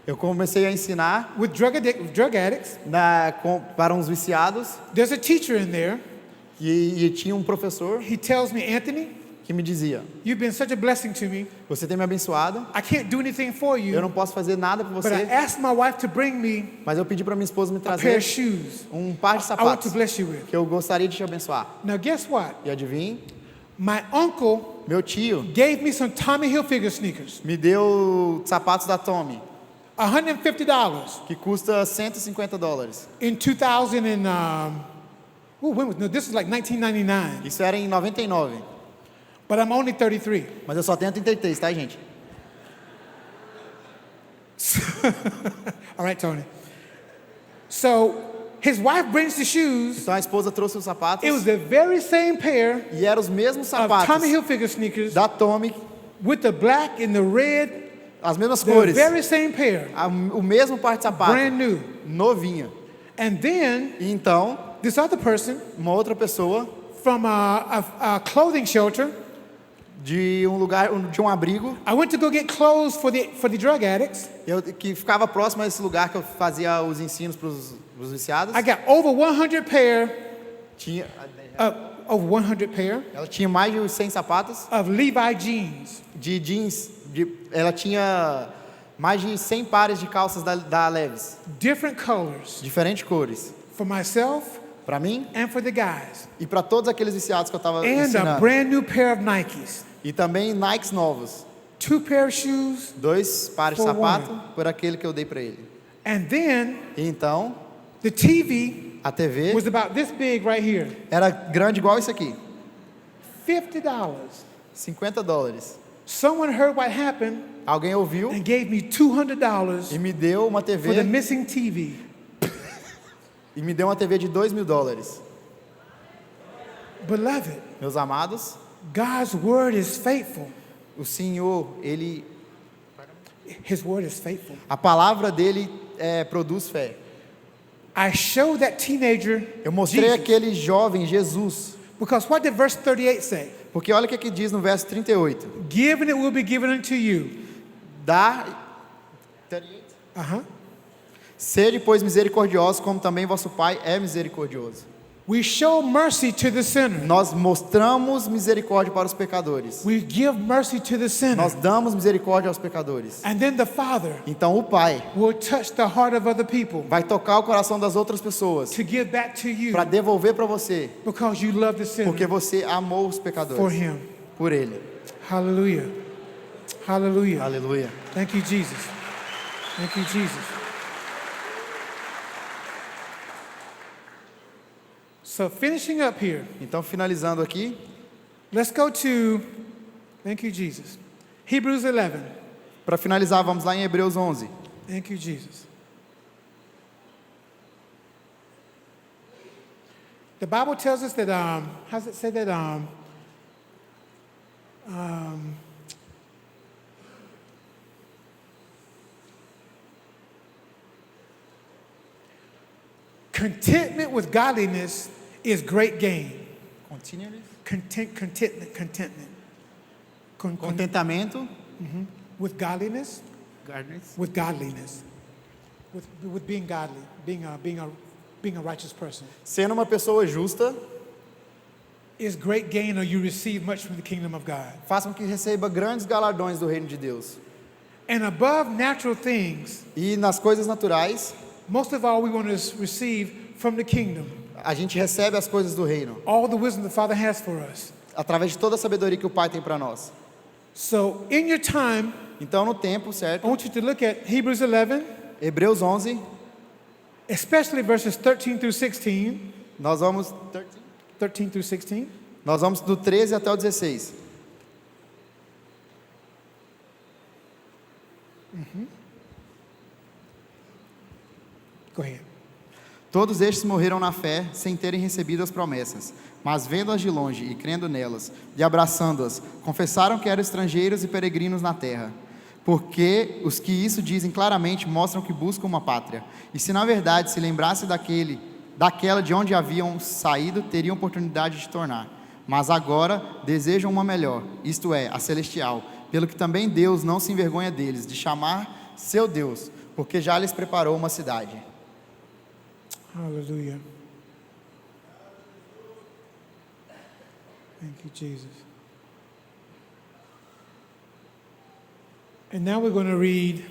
eu comecei a ensinar with drug addicts. para uns viciados There's a teacher in there. e tinha um professor He tells me, Anthony, que me dizia: you've been such a blessing to me. você tem me abençoado, I can't do anything for eu you, não posso fazer nada por but I você, asked my wife to bring me mas eu pedi para minha esposa me a pair trazer of shoes um par de I want sapatos to bless you with. que eu gostaria de te abençoar. Now guess what? E adivinhe, My uncle meu tio gave me some Tommy Hilfiger sneakers, me deu sapatos da Tommy, $150 que custa $150. in 2000 and no, this is like 1999, Isso era em 99, but I'm only 33. mas eu só tenho 33, tá, gente? All right, Tony. So his wife brings the shoes. Então a esposa trouxe os sapatos It was the very same pair e eram os mesmos of sapatos Tommy Hilfiger sneakers da Tommy, with the black and the red, as mesmas the cores, very same pair, o mesmo par de sapato, brand new. novinho. And then E então, this other person uma outra pessoa from a clothing shelter, de um abrigo, I went to go get clothes for the drug addicts. que ficava próximo a esse lugar que eu fazia os ensinos para os viciados. I got over 100 pair, Tinha, over 100 pair ela tinha mais de 100 sapatos of Levi jeans. de jeans ela tinha mais de 100 pares de calças da Levi's, different colors, diferentes cores, for myself para mim and for the guys. e para todos aqueles viciados que eu estava And a ensinando. brand new pair of Nikes. E também Nikes novos, 2 pair of shoes. 2 pares de For sapato por aquele que eu dei para ele. And then E então, the TV a TV was about this big right here. era grande igual isso aqui, $50. $50. Someone heard what happened Alguém ouviu and gave me $200 e me deu uma for the TV missing TV. e me deu uma TV de $2.000. Beloved, Meus amados, God's word is faithful. o Senhor, His word is faithful. a palavra dele produz fé. I showed that teenager Eu mostrei Jesus. aquele jovem Jesus, Because what did verse 38 say? porque olha o que diz no verso 38. Given it will be given unto you. Dá, Uh-huh. sede, pois, misericordiosos, como também vosso Pai é misericordioso. We show mercy to the sinner. Nós mostramos misericórdia para os pecadores. We give mercy to the sinner. Nós damos misericórdia aos pecadores. And then the Father Então o Pai will touch the heart of other people vai tocar o coração das outras pessoas to give back to you para devolver para você, because you love the sinner porque você amou os for pecadores him. por Ele. Hallelujah. Hallelujah. Aleluia. Thank you, Jesus. Thank you, Jesus. So finishing up here, Então, finalizando aqui, let's go to, thank you, Jesus. Hebrews 11. para finalizar, vamos lá em Hebreus 11. Thank you, Jesus. The Bible tells us that, how does it say that? Contentment with godliness is great gain. Contentment. Contentamento, With godliness, with being godly, being a righteous person sendo uma pessoa justa, is great gain, or you receive much from the kingdom of God. faça com que receba grandes galardões do reino de Deus. And above natural things, E nas coisas naturais, most of all we want to receive from the kingdom, a gente recebe as coisas do reino, all the wisdom the Father has for us. através de toda a sabedoria que o Pai tem para nós. So in your time, Então, no tempo I certo, want you to look at Hebrews 11, Hebreus 11, especially verses 13 through 16, nós vamos 13 through 16. do 13 até o 16. Go ahead. Todos estes morreram na fé, sem terem recebido as promessas, mas vendo-as de longe e crendo nelas, e abraçando-as, confessaram que eram estrangeiros e peregrinos na terra. Porque os que isso dizem claramente mostram que buscam uma pátria. E se na verdade se lembrasse daquela de onde haviam saído, teriam oportunidade de tornar. Mas agora desejam uma melhor, isto é, a celestial, pelo que também Deus não se envergonha deles, de chamar seu Deus, porque já lhes preparou uma cidade. Hallelujah. Thank you, Jesus. And now we're going to read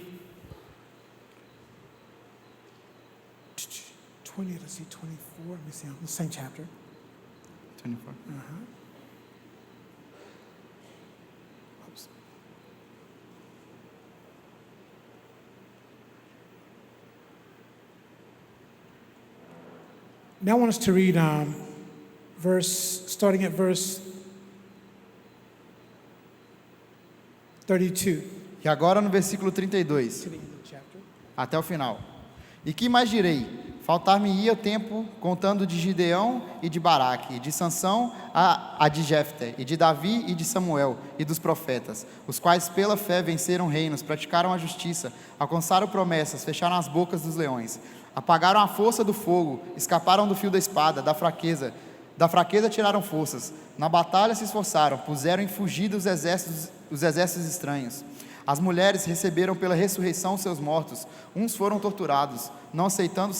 20, let's see, 24. Let me see, the same chapter. 24. Oops. Now I want us to read starting at verse 32 E agora no versículo 32, to the end of the chapter. até o final. E que mais direi? Faltar-me-ia o tempo contando de Gideão e de Baraque, e de Sansão a de Jefté, e de Davi e de Samuel, e dos profetas, os quais pela fé venceram reinos, praticaram a justiça, alcançaram promessas, fecharam as bocas dos leões, apagaram a força do fogo, escaparam do fio da espada, da fraqueza tiraram forças, na batalha se esforçaram, puseram em fugida os exércitos estranhos. As mulheres receberam pela ressurreição seus mortos, uns foram torturados, não aceitando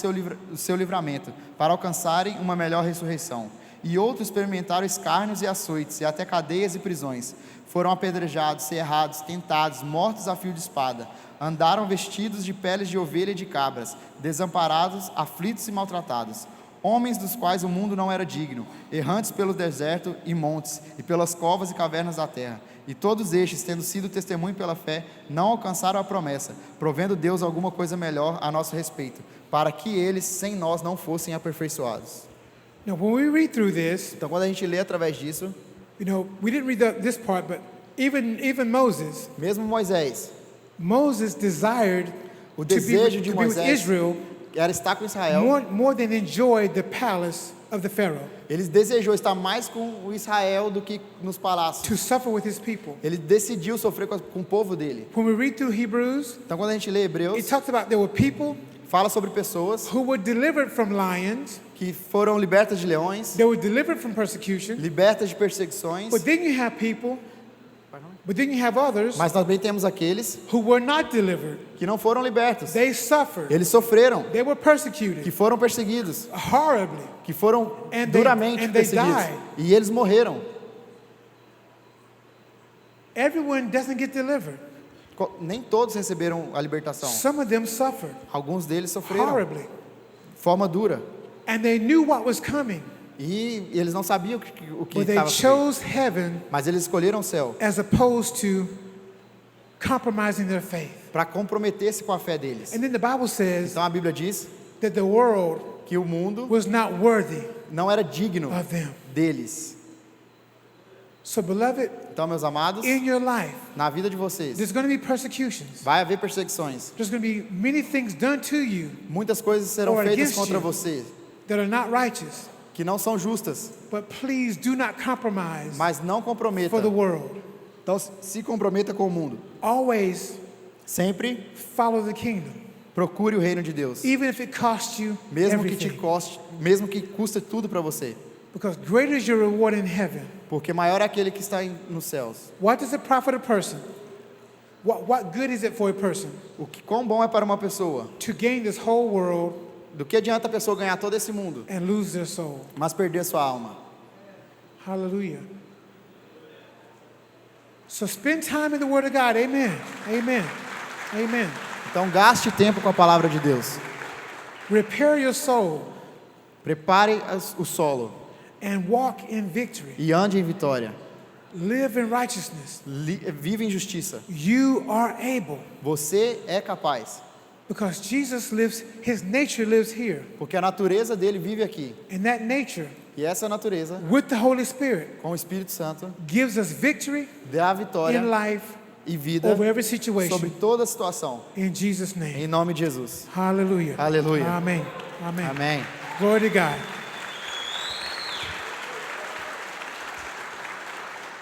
o seu livramento, para alcançarem uma melhor ressurreição. E outros experimentaram escárnios e açoites, e até cadeias e prisões. Foram apedrejados, cerrados, tentados, mortos a fio de espada. Andaram vestidos de peles de ovelha e de cabras, desamparados, aflitos e maltratados. Homens dos quais o mundo não era digno, errantes pelo deserto e montes, e pelas covas e cavernas da terra. E todos estes, tendo sido testemunho pela fé, não alcançaram a promessa, provendo Deus alguma coisa melhor a nosso respeito, para que eles, sem nós, não fossem aperfeiçoados. Now, when we read through this, Então, quando a gente lê através disso, we didn't read this part, but even Moses, mesmo Moisés, Moses desired o to be desejo de to be with Moisés Israel era estar com Israel. more than enjoy the palace of the Pharaoh, Ele desejou estar mais com o Israel do que nos palácios. to suffer with his people. Ele decidiu sofrer com o povo dele. When we read through Hebrews, Então, quando a gente lê it Hebreus, talks about there were people fala sobre pessoas who were delivered from lions, que foram libertas de leões, they were delivered from persecution, libertas de perseguições, but then you have others mas também temos aqueles who were not delivered. que não foram libertos. They suffered. Eles sofreram, They were que persecuted foram perseguidos, horribly. que foram And they duramente perseguidos. died. E eles morreram. Everyone doesn't get delivered. Nem todos receberam a libertação. Some of them suffered Alguns deles sofreram horribly. de forma dura. And they knew what was coming, E eles não sabiam o que but they estava por vir. chose heaven Mas eles escolheram o céu as opposed to compromising their faith. para comprometer-se com a fé deles. And then the Bible says Então a Bíblia diz that the world que o mundo was not worthy não era digno of them. deles. So, beloved, Então, meus amados, in your life, na vida de vocês there's going to be persecutions. vai haver perseguições. There's going to be many things done to you Muitas coisas serão Or feitas against contra you. você that are not righteous. que não são justas, But please do not compromise mas não comprometa. for the world. Então, se comprometa com o mundo. Always Sempre follow the kingdom, procure o reino de Deus, even if it costs you mesmo que te everything. custe, mesmo que custe tudo para você, Because greater is your reward in heaven. porque maior é aquele que está nos céus. What does it profit a person? What good is it for a person O que quão bom é para uma pessoa? to gain this whole world Do que adianta a pessoa ganhar todo esse mundo, and lose their soul? mas perder sua alma? Hallelujah. So spend time in the Word of God. Amen. Amen. Amen. Então gaste tempo com a palavra de Deus. Repair your soul Prepare o solo and walk in victory. e ande em vitória. Live in righteousness. Vive em justiça. You are able. Você é capaz, Because Jesus lives, His nature lives here. porque a natureza dele vive aqui. And that nature, E essa natureza, with the Holy Spirit, com o Espírito Santo, gives us victory dá a vitória in life e vida over every sobre situation. toda a situação. In Jesus' Em name. nome de Jesus. Hallelujah. Aleluia. Amen. Amen. Amém. Glory to God.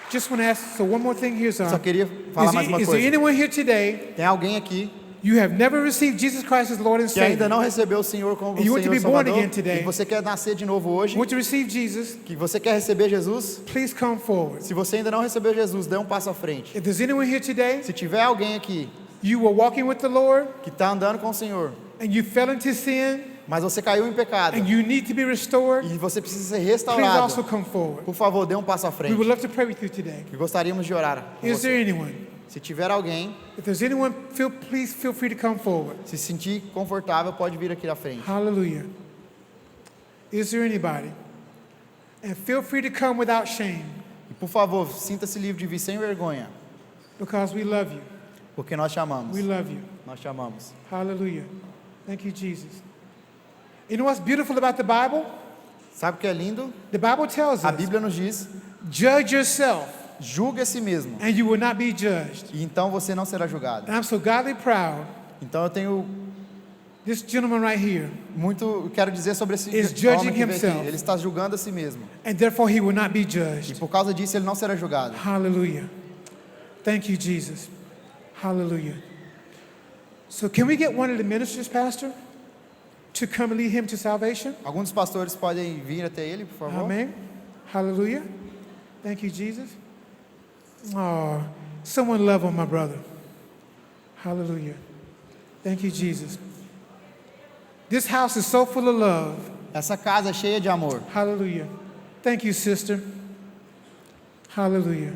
Just want to ask, so one more thing here, Só son. queria falar mais uma Is there coisa. anyone here today, Tem alguém aqui you have never received Jesus Christ as Lord and que ainda Savior? não recebeu o Senhor como You want to Senhor e be born Salvador, again today. e você quer nascer de novo hoje, You want to receive Jesus? que você quer receber Jesus, Please come forward. se você ainda não recebeu Jesus, dê um passo à frente. If there's anyone here today, Se tiver alguém aqui you were walking with the Lord que está andando com o Senhor, and you fell into sin mas você caiu em pecado and you need to be restored, e você precisa ser please also restaurado, come forward. por favor, dê um passo à We frente. would love to pray with you today. E gostaríamos de orar com Is there você. anyone? Se tiver alguém, If there's anyone, please feel free to come forward. se sentir confortável, pode vir aqui à frente. Hallelujah. Is there anybody? And feel free to come without shame E por favor, sinta-se livre de vir sem vergonha, because we love you. porque nós te amamos. We love you. Nós te amamos. Hallelujah. Thank you, Jesus. You know what's beautiful about the Bible? Sabe o que é lindo? The Bible tells A us, Bíblia nos diz: judge yourself julgue a si mesmo, and you will not be judged. e então você não será julgado. And I'm so godly proud. Então eu tenho This gentleman right here, muito, quero dizer sobre esse Is judging homem que veio himself. aqui. Ele está julgando a si mesmo, and therefore he will not be e judged. por causa disso ele não será julgado. Hallelujah. Thank you, Jesus. Hallelujah. So can we get one of the ministers, Pastor, to come and lead him to salvation? Alguns pastores podem vir até ele, por favor. Amen. Hallelujah. Thank you, Jesus. Oh, someone love on my brother. Hallelujah. Thank you, Jesus. This house is so full of love. Essa casa é cheia de amor. Hallelujah. Thank you, sister. Hallelujah.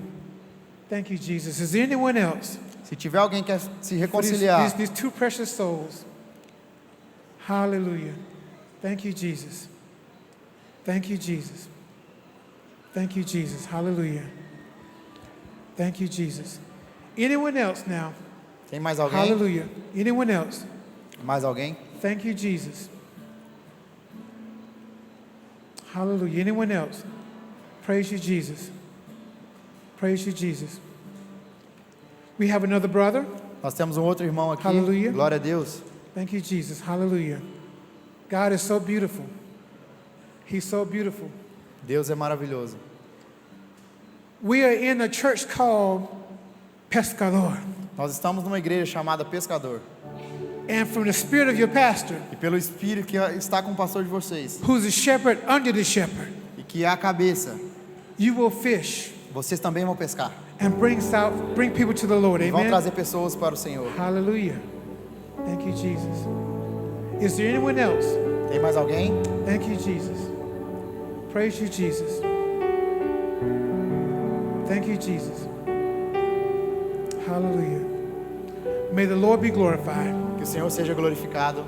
Thank you, Jesus. Is there anyone else? Se tiver alguém que quer se For these, reconciliar, these two precious souls. Hallelujah. Thank you, Jesus. Thank you, Jesus. Thank you, Jesus. Hallelujah. Thank you, Jesus. Anyone else now? tem mais alguém? Hallelujah. Anyone else? Mais alguém? Thank you, Jesus. Hallelujah. Anyone else? Praise you, Jesus. Praise you, Jesus. We have another brother. Nós temos um outro irmão aqui. Hallelujah. Glória a Deus. Thank you, Jesus. Hallelujah. God is so beautiful. He's so beautiful. Deus é maravilhoso. We are in a church called Pescador. Nós estamos numa igreja chamada Pescador. And from the spirit of your pastor, E pelo Espírito que está com o pastor de vocês, who's a shepherd under the shepherd, e que é a cabeça, you will fish vocês também vão pescar. and bring people to the Lord. E vão Amen. trazer pessoas para o Senhor. Hallelujah. Thank you, Jesus. Is there anyone else? Tem mais alguém? Thank you, Jesus. Praise you, Jesus. Thank you, Jesus. Hallelujah. May the Lord be glorified. Que o Senhor seja glorificado.